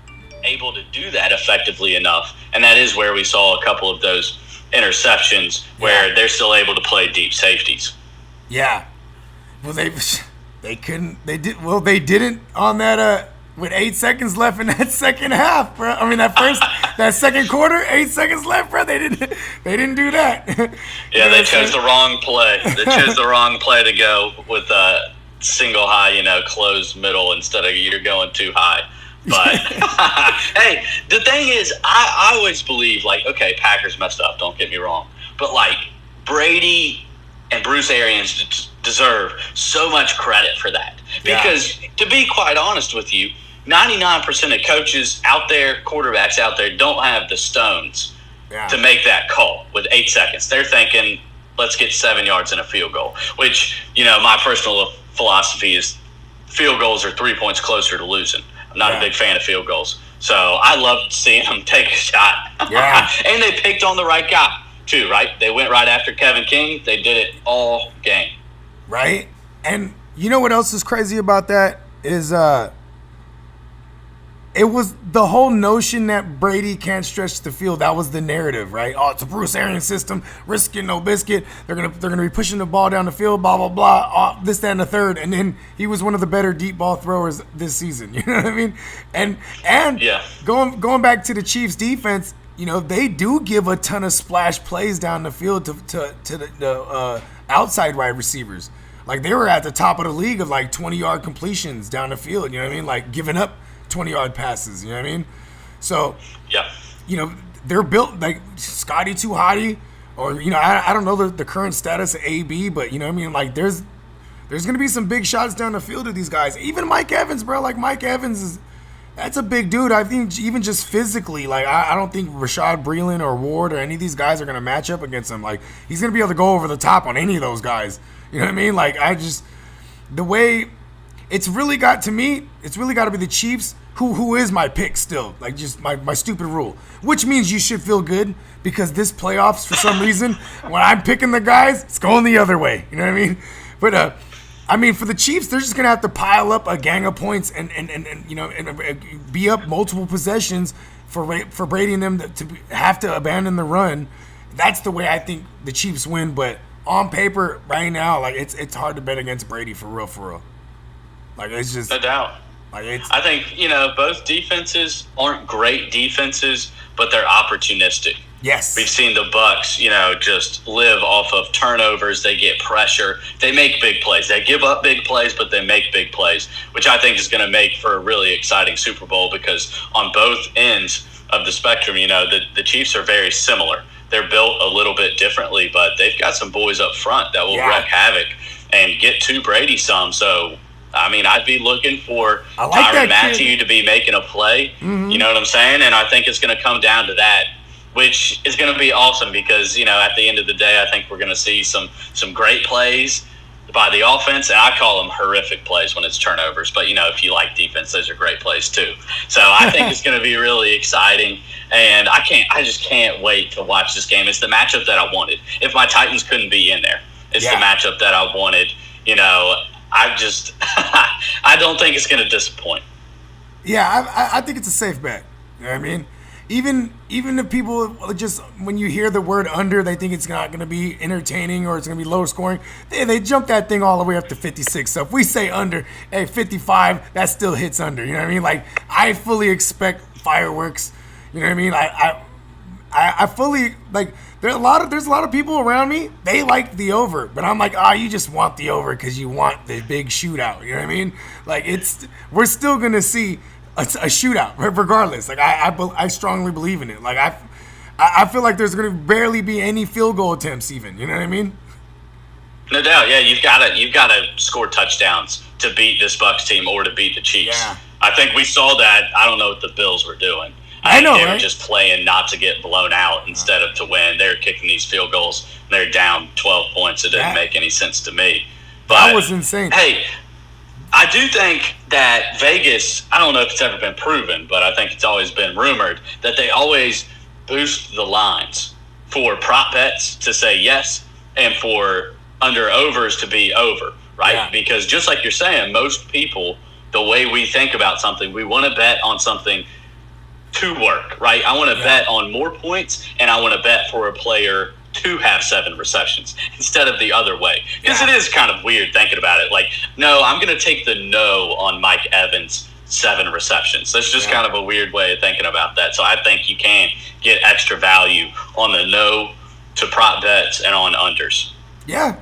able to do that effectively enough, and that is where we saw a couple of those interceptions where they're still able to play deep safeties. Yeah. Well, they couldn't. They didn't on that with 8 seconds left in that second half, bro. I mean, that second quarter, 8 seconds left, bro. They didn't do that. Yeah, they chose the wrong play. They chose the wrong play to go with a single high, closed middle instead of you're going too high. But hey, the thing is, I always believe, like, okay, Packers messed up. Don't get me wrong, but like Brady and Bruce Arians deserve so much credit for that. Because to be quite honest with you, 99% of coaches out there, quarterbacks out there, don't have the stones to make that call with 8 seconds. They're thinking, let's get 7 yards and a field goal, which, my personal philosophy is field goals are 3 points closer to losing. I'm not a big fan of field goals. So I loved seeing them take a shot. Yeah. And they picked on the right guy, too, right? They went right after Kevin King. They did it all game. Right? And you know what else is crazy about that is it was the whole notion that Brady can't stretch the field. That was the narrative, right? Oh, it's a Bruce Arians system, risk it, no biscuit. They're gonna be pushing the ball down the field, blah blah blah. This, that, and the third. And then he was one of the better deep ball throwers this season. You know what I mean? And going back to the Chiefs' defense, they do give a ton of splash plays down the field to the outside wide receivers. Like, they were at the top of the league of like 20-yard completions down the field. You know what I mean? Like, giving up 20-yard passes, you know what I mean? So, they're built like Scotty Too Hotty, or, I don't know the current status of AB, but, you know what I mean? Like, there's going to be some big shots down the field of these guys. Even Mike Evans, bro. Like, Mike Evans that's a big dude. I think even just physically, like, I don't think Rashad Breeland or Ward or any of these guys are going to match up against him. Like, he's going to be able to go over the top on any of those guys. You know what I mean? Like, the way it's really got to me, it's really got to be the Chiefs, who is my pick still. Like, just my stupid rule. Which means you should feel good, because this playoffs, for some reason, when I'm picking the guys, it's going the other way. You know what I mean? But, for the Chiefs, they're just going to have to pile up a gang of points and be up multiple possessions for Brady and them to have to abandon the run. That's the way I think the Chiefs win. But on paper, right now, like, it's hard to bet against Brady for real. Like, it's just... No doubt. Like, I think, both defenses aren't great defenses, but they're opportunistic. Yes. We've seen the Bucs, just live off of turnovers. They get pressure. They make big plays. They give up big plays, but they make big plays, which I think is going to make for a really exciting Super Bowl, because on both ends of the spectrum, the Chiefs are very similar. They're built a little bit differently, but they've got some boys up front that will wreak havoc and get to Brady some. So, I'd be looking for Tyrann Mathieu to be making a play. Mm-hmm. You know what I'm saying? And I think it's going to come down to that, which is going to be awesome, because, at the end of the day, I think we're going to see some great plays by the offense, and I call them horrific plays when it's turnovers. But, if you like defense, those are great plays too. So I think it's going to be really exciting, and I just can't wait to watch this game. It's the matchup that I wanted. If my Titans couldn't be in there, it's the matchup that I wanted. I don't think it's going to disappoint. Yeah, I think it's a safe bet. You know what I mean? Even if people just, when you hear the word under, they think it's not going to be entertaining or it's going to be low scoring. They jump that thing all the way up to 56. So if we say under, 55, that still hits under. You know what I mean? Like, I fully expect fireworks. You know what I mean? I fully, like, there's a lot of people around me, they like the over, but I'm like, you just want the over because you want the big shootout. You know what I mean? Like, we're still going to see a shootout regardless. Like, I strongly believe in it. Like, I feel like there's going to barely be any field goal attempts even. You know what I mean? No doubt. Yeah, you've got to score touchdowns to beat this Bucs team or to beat the Chiefs. Yeah. I think we saw that. I don't know what the Bills were doing. I know, they right? were just playing not to get blown out instead of to win. They're kicking these field goals. And they're down 12 points. It didn't make any sense to me. But that was insane. Hey, I do think that Vegas, I don't know if it's ever been proven, but I think it's always been rumored that they always boost the lines for prop bets to say yes and for under-overs to be over, right? Yeah. Because just like you're saying, most people, the way we think about something, we want to bet on something to work, right? I want to bet on more points, and I want to bet for a player to have 7 receptions instead of the other way. Because it is kind of weird thinking about it. Like, no, I'm going to take the no on Mike Evans 7 receptions. That's just kind of a weird way of thinking about that. So I think you can get extra value on the no to prop bets and on unders. Yeah,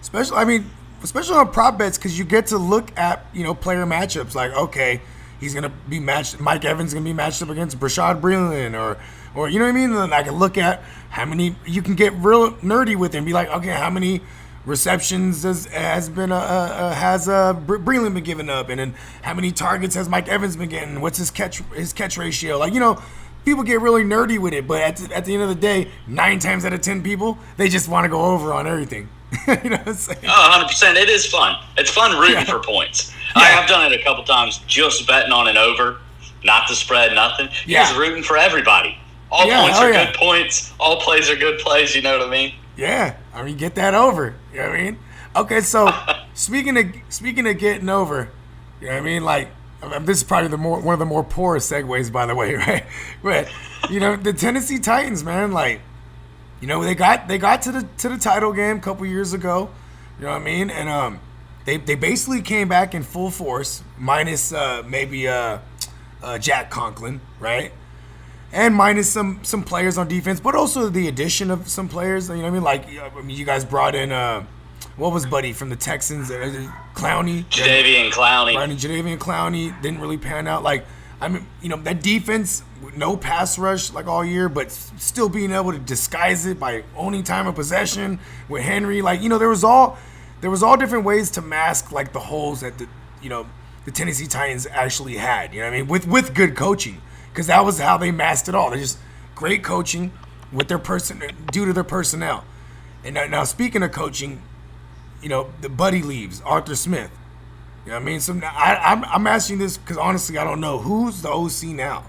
especially on prop bets, because you get to look at player matchups. Like, okay, he's gonna be matched. Mike Evans gonna be matched up against Brashad Breeland, or you know what I mean. And I can look at how many. You can get real nerdy with it and be like, okay, how many receptions has Breeland been giving up, and then how many targets has Mike Evans been getting? What's his catch ratio? Like, people get really nerdy with it, but at the end of the day, 9 times out of 10 people, they just want to go over on everything. You know what I'm saying? 100%. It is fun. It's fun rooting for points. I have done it a couple times, just betting on an over, not the spread, nothing. Just rooting for everybody. All points are good points. All plays are good plays. You know what I mean? Yeah, get that over. You know what I mean? Okay, so speaking of getting over, you know what I mean? Like, this is probably one of the more poor segues, by the way, right? But the Tennessee Titans, man, like, they got to the title game a couple years ago. You know what I mean? And they basically came back in full force, minus maybe Jack Conklin, right? And minus some players on defense, but also the addition of some players. You know what I mean? Like, you guys brought in what was Buddy from the Texans? Clowney. Jadeveon Clowney. Jadeveon Clowney didn't really pan out. Like, that defense, no pass rush like all year, but still being able to disguise it by owning time of possession with Henry. Like, there was all different ways to mask like the holes that the Tennessee Titans actually had. You know what I mean? With good coaching. Because that was how they masked it all. They're just great coaching with their due to their personnel. And now speaking of coaching, the buddy leaves, Arthur Smith. You know what I mean? So I'm asking this because honestly, I don't know. Who's the OC now?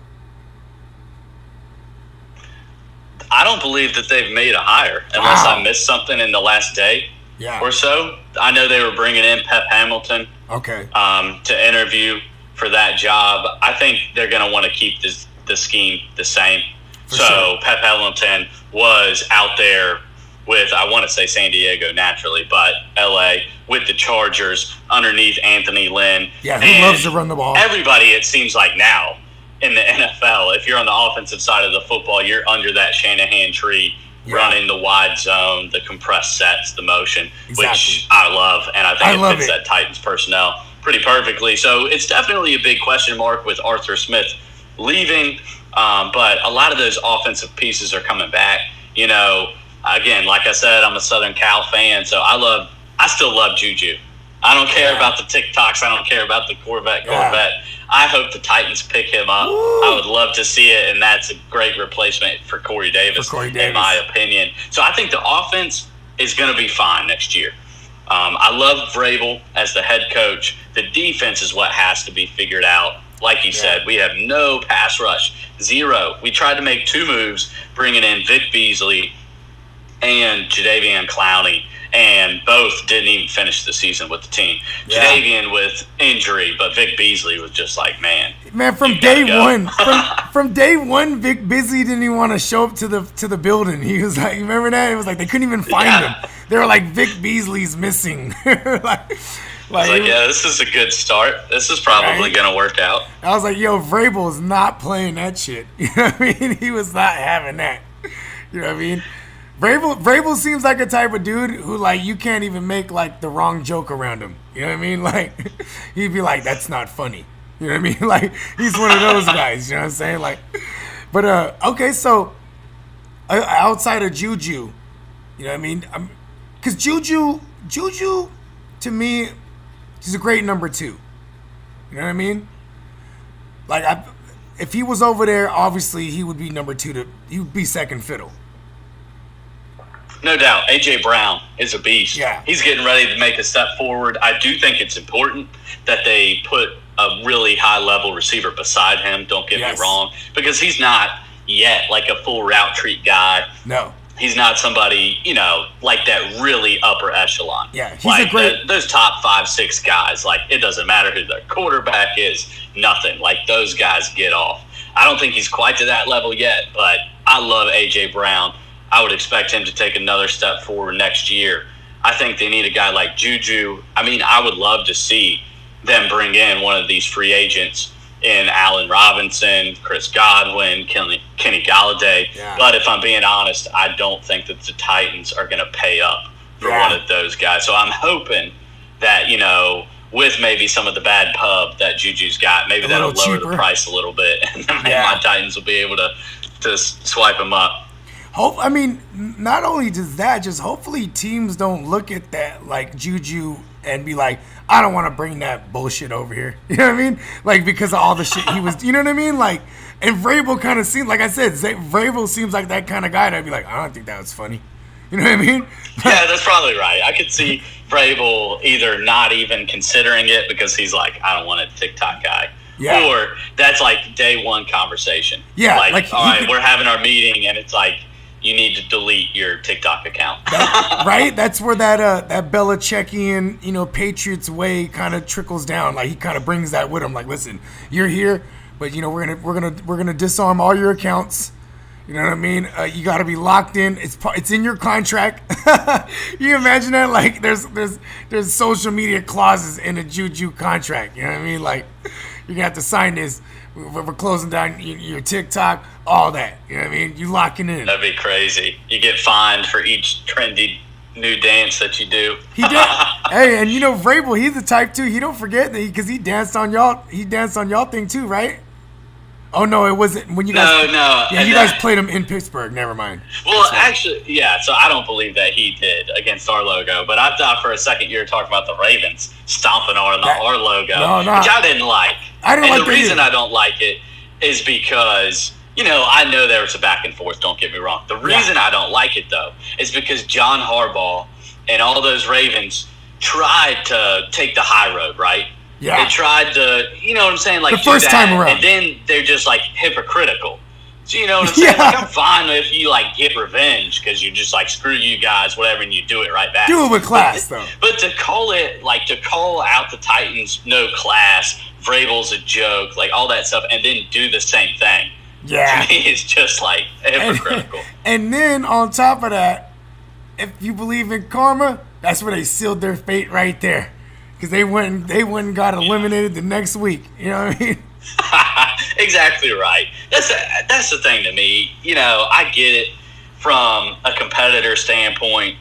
I don't believe that they've made a hire unless I missed something in the last day or so. I know they were bringing in Pep Hamilton to interview for that job. I think they're going to want to keep the scheme the same. Pep Hamilton was out there with, I want to say San Diego naturally, but LA with the Chargers underneath Anthony Lynn. Yeah, who loves to run the ball. Everybody, it seems like now in the NFL, if you're on the offensive side of the football, you're under that Shanahan tree, running the wide zone, the compressed sets, the motion, which I love, and I think it fits that Titans personnel pretty perfectly. So it's definitely a big question mark with Arthur Smith leaving, but a lot of those offensive pieces are coming back. Again, like I said, I'm a Southern Cal fan, so I still love Juju. I don't care about the TikToks. I don't care about the Corvette. I hope the Titans pick him up. I would love to see it, and that's a great replacement for Corey Davis, in my opinion. So I think the offense is going to be fine next year. I love Vrabel as the head coach. The defense is what has to be figured out. Like you said, we have no pass rush, 0. We tried to make 2 moves, bringing in Vic Beasley and Jadeveon Clowney, and both didn't even finish the season with the team. Jadeveon with injury, but Vic Beasley was just like, man, from day one, from day one, Vic Beasley didn't even want to show up to the building. He was like, remember that? It was like they couldn't even find him. They were like, Vic Beasley's missing. This is a good start. This is probably going to work out. I was like, yo, Vrabel is not playing that shit. You know what I mean? He was not having that. You know what I mean? Vrabel seems like a type of dude who, like, you can't even make, like, the wrong joke around him. You know what I mean? Like, he'd be like, that's not funny. You know what I mean? Like, he's one of those guys. You know what I'm saying? Like, but, okay, so outside of Juju, you know what I mean? Because Juju, to me, he's a great number 2. You know what I mean? Like, if he was over there, obviously he would be number 2. He would be second fiddle. No doubt. A.J. Brown is a beast. Yeah. He's getting ready to make a step forward. I do think it's important that they put a really high-level receiver beside him, don't get me wrong, because he's not yet like a full route treat guy. No. He's not somebody, like that really upper echelon. Yeah, he's like a great... those top 5, 6 guys, like, it doesn't matter who their quarterback is, nothing. Like, those guys get off. I don't think he's quite to that level yet, but I love A.J. Brown. I would expect him to take another step forward next year. I think they need a guy like Juju. I mean, I would love to see them bring in one of these free agents in Allen Robinson, Chris Godwin, Kenny Galladay. Yeah. But if I'm being honest, I don't think that the Titans are going to pay up for one of those guys. So I'm hoping that, with maybe some of the bad pub that Juju's got, maybe that'll lower the price a little bit, and then my Titans will be able to swipe them up. Not only does that, just hopefully teams don't look at that like Juju and be like, I don't want to bring that bullshit over here. You know what I mean? Like, because of all the shit he was, you know what I mean? Like, and Vrabel kind of seems, like I said, Vrabel seems like that kind of guy that'd be like, I don't think that was funny. You know what I mean? Yeah, that's probably right. I could see Vrabel either not even considering it because he's like, I don't want a TikTok guy. Yeah. Or that's like day one conversation. Yeah. Like all right, we're having our meeting and it's like, you need to delete your TikTok account. Right? That's where that Belichickian, Patriots way kind of trickles down. Like he kind of brings that with him. Like, listen, you're here, but we're gonna disarm all your accounts. You know what I mean? You got to be locked in. It's in your contract. You imagine that? Like there's social media clauses in a Juju contract. You know what I mean? Like you're gonna have to sign this. We're closing down your TikTok, all that. You know what I mean? You locking in. That'd be crazy. You get fined for each trendy new dance that you do. He did. Hey, and Vrabel, he's the type too. He don't forget that because he danced on y'all. He danced on y'all thing too, right? Oh no, it wasn't when you guys. No. Yeah, you guys played him in Pittsburgh. Never mind. Well, actually, yeah. So I don't believe that he did against our logo, but I thought for a second you were talking about the Ravens stomping our logo, which I didn't like. The reason I don't like it is because I know there was a back and forth. Don't get me wrong. The reason I don't like it though is because John Harbaugh and all those Ravens tried to take the high road, right? Yeah. They tried to, you know what I'm saying? Like, the first time around. And then they're just, like, hypocritical. So, you know what I'm saying? Like, I'm fine if you, like, get revenge because you're just like, screw you guys, whatever, and you do it right back. Do it with class, though. But to call out the Titans no class, Vrabel's a joke, like, all that stuff, and then do the same thing. Yeah. To me, it's just, like, hypocritical. And then, on top of that, if you believe in karma, that's where they sealed their fate right there. Because they went and got eliminated the next week. You know what I mean? Exactly right. That's the thing to me. I get it from a competitor standpoint,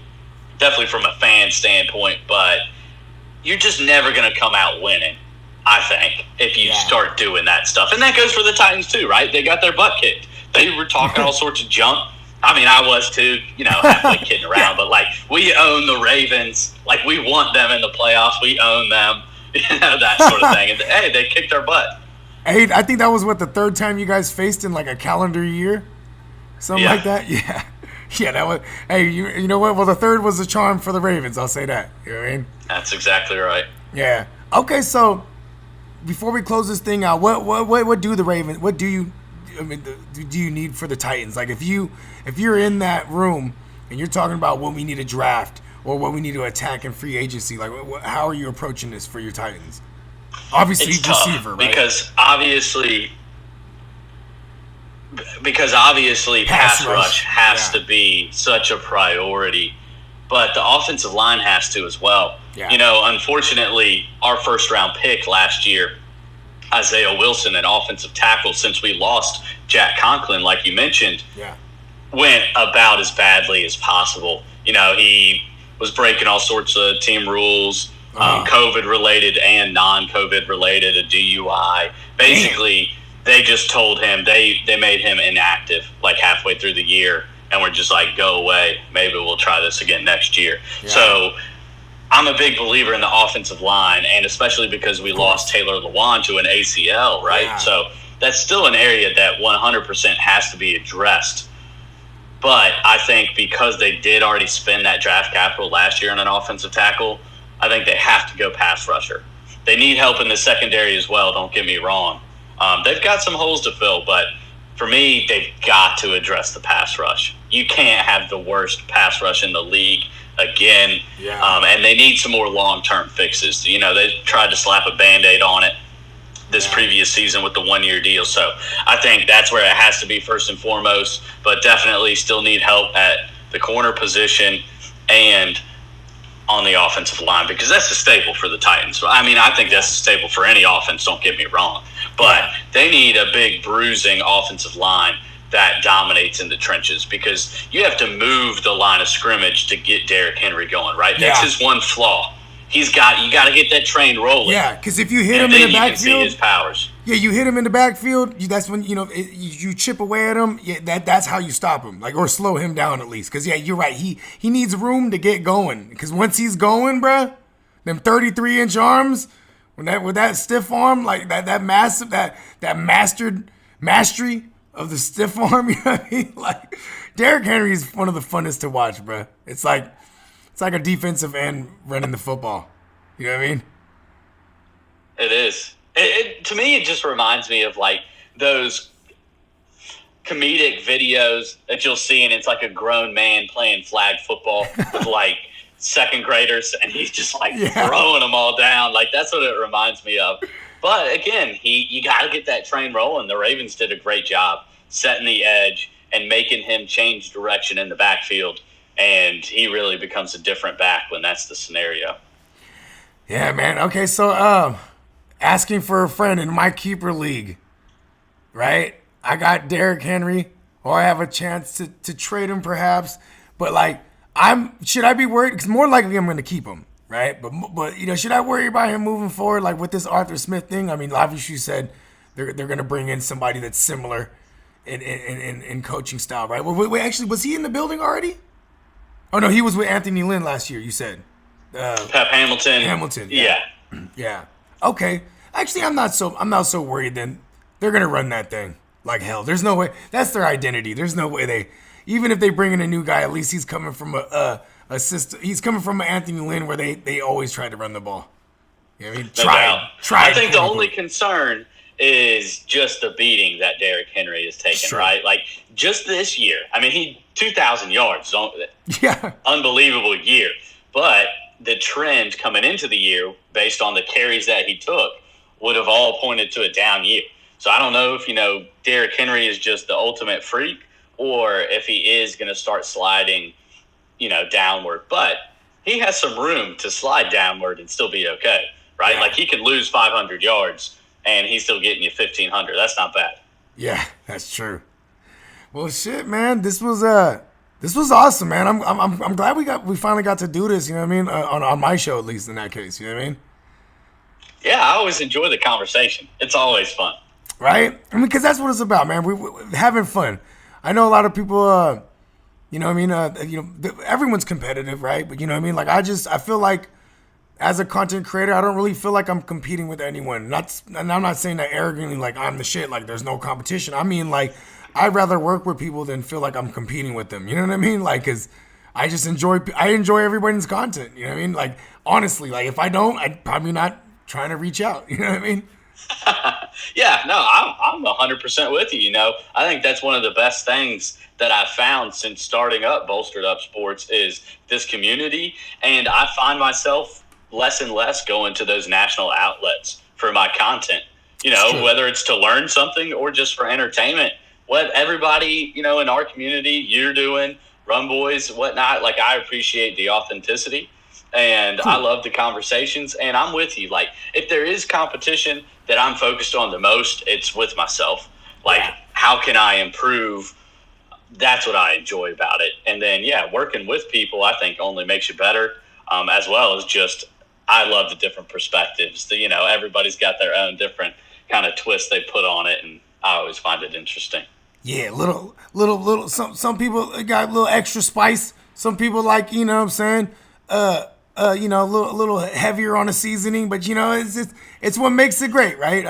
definitely from a fan standpoint, but you're just never going to come out winning, I think, if you start doing that stuff. And that goes for the Titans too, right? They got their butt kicked. They were talking all sorts of junk. I mean, I was too, halfway kidding around, but like we own the Ravens, like we want them in the playoffs, we own them, that sort of thing. And hey, they kicked our butt. Hey, I think that was the third time you guys faced in like a calendar year, something like that. Yeah, that was. Hey, you know what? Well, the third was a charm for the Ravens. I'll say that. You know what I mean? That's exactly right. Yeah. Okay, so before we close this thing out, what do the Ravens? What do you? Do you need for the Titans? Like if you're in that room and you're talking about what we need to draft or what we need to attack in free agency, like how are you approaching this for your Titans? Obviously, it's tough receiver, right? Because obviously pass rush has to be such a priority, but the offensive line has to as well. Yeah. Unfortunately, our first round pick last year, Isaiah Wilson, an offensive tackle, since we lost Jack Conklin, like you mentioned, went about as badly as possible. He was breaking all sorts of team rules, COVID-related and non-COVID-related, a DUI. Basically, they just told him, they made him inactive like halfway through the year, and we're just like, go away. Maybe we'll try this again next year. Yeah. So I'm a big believer in the offensive line, and especially because we lost Taylor Lewan to an ACL, right? Yeah. So that's still an area that 100% has to be addressed. But I think because they did already spend that draft capital last year on an offensive tackle, I think they have to go pass rusher. They need help in the secondary as well, don't get me wrong. They've got some holes to fill, but for me, they've got to address the pass rush. You can't have the worst pass rush in the league again, and they need some more long-term fixes. They tried to slap a Band-Aid on it this previous season with the one-year deal, so I think that's where it has to be first and foremost, but definitely still need help at the corner position and on the offensive line, because that's a staple for the Titans. I mean, I think that's a staple for any offense, don't get me wrong. But they need a big bruising offensive line that dominates in the trenches, because you have to move the line of scrimmage to get Derrick Henry going, right? That's his one flaw. You got to get that train rolling. Yeah, because if you hit him and in then the you can backfield, see his powers. yeah, you hit him in the backfield. That's when you chip away at him. Yeah, that's how you stop him, or slow him down at least. Because you're right. He needs room to get going. Because once he's going, bruh, them 33-inch arms, with that stiff arm, like that massive that mastery of the stiff arm. You know what I mean? Like Derrick Henry is one of the funnest to watch, bruh. It's like a defensive end running the football. You know what I mean? It is. To me, it just reminds me of like those comedic videos that you'll see, and it's like a grown man playing flag football with like second graders, and he's just like throwing them all down. Like that's what it reminds me of. But again, you got to get that train rolling. The Ravens did a great job setting the edge and making him change direction in the backfield, and he really becomes a different back when that's the scenario. Yeah, man. Okay, so asking for a friend in my keeper league, right? I got Derrick Henry, or I have a chance to trade him perhaps, but like should I be worried? Because more likely I'm going to keep him, right? But should I worry about him moving forward, like with this Arthur Smith thing? I mean, obviously you said they're going to bring in somebody that's similar in coaching style, right? Wait, actually, was he in the building already? Oh no, he was with Anthony Lynn last year. You said Pep Hamilton. Hamilton, yeah. Okay, actually, I'm not so worried. Then they're going to run that thing like hell. There's no way. That's their identity. There's no way even if they bring in a new guy, at least he's coming from a system. He's coming from Anthony Lynn where they always try to run the ball. You know what I mean? Try. I think the only concern is just the beating that Derrick Henry has taken, right? Like just this year. I mean, he 2,000 yards. Yeah. Unbelievable year. But the trend coming into the year based on the carries that he took would have all pointed to a down year. So I don't know if, Derrick Henry is just the ultimate freak, or if he is going to start sliding, downward. But he has some room to slide downward and still be okay, right? Yeah. Like he can lose 500 yards and he's still getting you 1,500. That's not bad. Yeah, that's true. Well, shit, man, this was awesome, man. I'm glad we finally got to do this. You know what I mean? On my show, at least in that case. You know what I mean? Yeah, I always enjoy the conversation. It's always fun, right? I mean, because that's what it's about, man. We having fun. I know a lot of people. Everyone's competitive, right? But you know what I mean? Like I feel like as a content creator, I don't really feel like I'm competing with anyone. And I'm not saying that arrogantly, like I'm the shit, like there's no competition. I mean, like I'd rather work with people than feel like I'm competing with them. You know what I mean? Like, cause I enjoy everybody's content. You know what I mean? Like honestly, like if I don't, I'd probably not trying to reach out. You know what I mean? Yeah, no, I'm 100% with you. I think that's one of the best things that I've found since starting up Bolstered Up Sports is this community. And I find myself less and less going to those national outlets for my content, whether it's to learn something or just for entertainment. What everybody, in our community, you're doing, Run Boys, whatnot, like I appreciate the authenticity. And I love the conversations, and I'm with you. Like, if there is competition that I'm focused on the most, it's with myself. Like, how can I improve? That's what I enjoy about it. And then, working with people, I think, only makes you better, as well as just I love the different perspectives. Everybody's got their own different kind of twist they put on it, and I always find it interesting. Yeah, little. Some people got a little extra spice. Some people like, what I'm saying, a little heavier on the seasoning, but it's what makes it great, right?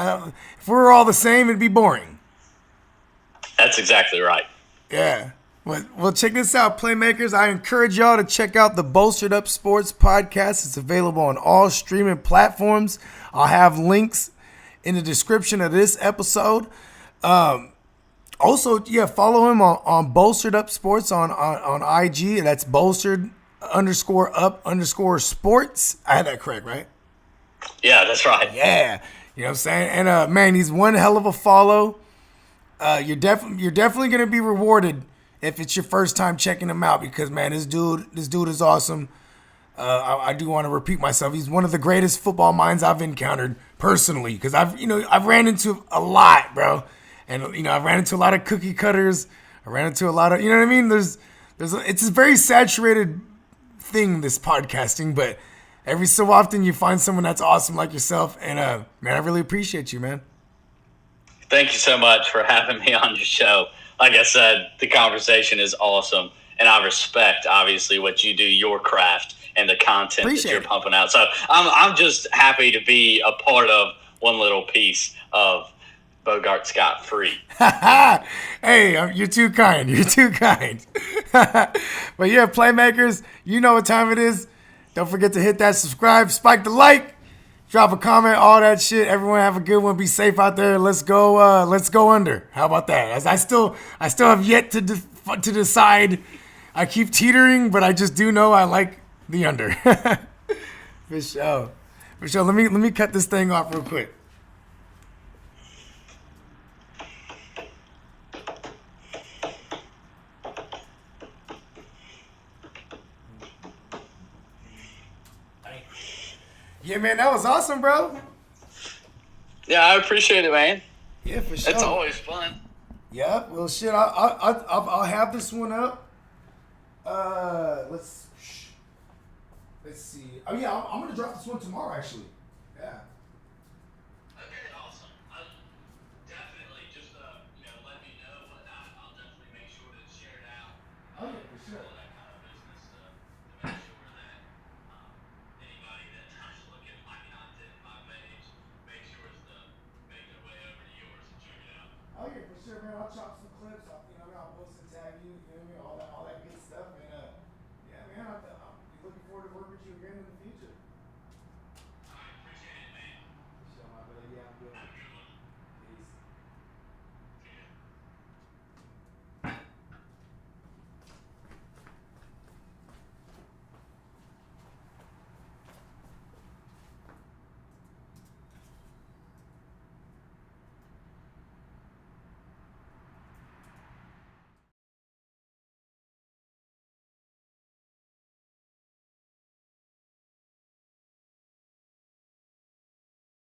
If we're all the same, it'd be boring. That's exactly right. Yeah. Well, check this out, Playmakers. I encourage y'all to check out the Bolstered Up Sports Podcast. It's available on all streaming platforms. I'll have links in the description of this episode. Also, follow him on Bolstered Up Sports on IG. That's bolstered_up_sports. I had that correct, right? Yeah, that's right. Yeah. You know what I'm saying? And man, he's one hell of a follow. You're definitely gonna be rewarded if it's your first time checking him out, because man, this dude is awesome. I do want to repeat myself. He's one of the greatest football minds I've encountered personally, because I've ran into a lot, bro, and I've ran into a lot of cookie cutters. I ran into a lot of, you know what I mean? It's a very saturated thing, this podcasting, but every so often you find someone that's awesome like yourself, and man, I really appreciate you, man. Thank you so much for having me on your show. Like I said, the conversation is awesome, and I respect, obviously, what you do, your craft, and the content that you're pumping out. So I'm just happy to be a part of one little piece of Bogart Scott Free. Hey, you're too kind. You're too kind. But yeah, Playmakers, you know what time it is. Don't forget to hit that subscribe, spike the like, drop a comment, all that shit. Everyone have a good one. Be safe out there. Let's go under. How about that? As I still have yet to decide. I keep teetering, but I just do know I like the under. For sure. Let me cut this thing off real quick. Yeah, man, that was awesome, bro. Yeah, I appreciate it, man. Yeah, for sure. It's always fun. Yeah, well, shit, I'll have this one up. Let's see. Oh yeah, I'm gonna drop this one tomorrow, actually. Yeah. Okay, awesome. Definitely just let me know, but I'll definitely make sure to share it out. Oh yeah, for sure. All that kind of business stuff to make sure that anybody that's looking at my content, my page, make sure to make their way over to yours and check it out. Oh yeah, for sure, man. I'll chop some clips. I'll post and tag you. You know what I mean? All that good stuff. And yeah, man, I'm looking forward to working with you again in the future. I appreciate it, man. For sure, my brother. Yeah, I'm good.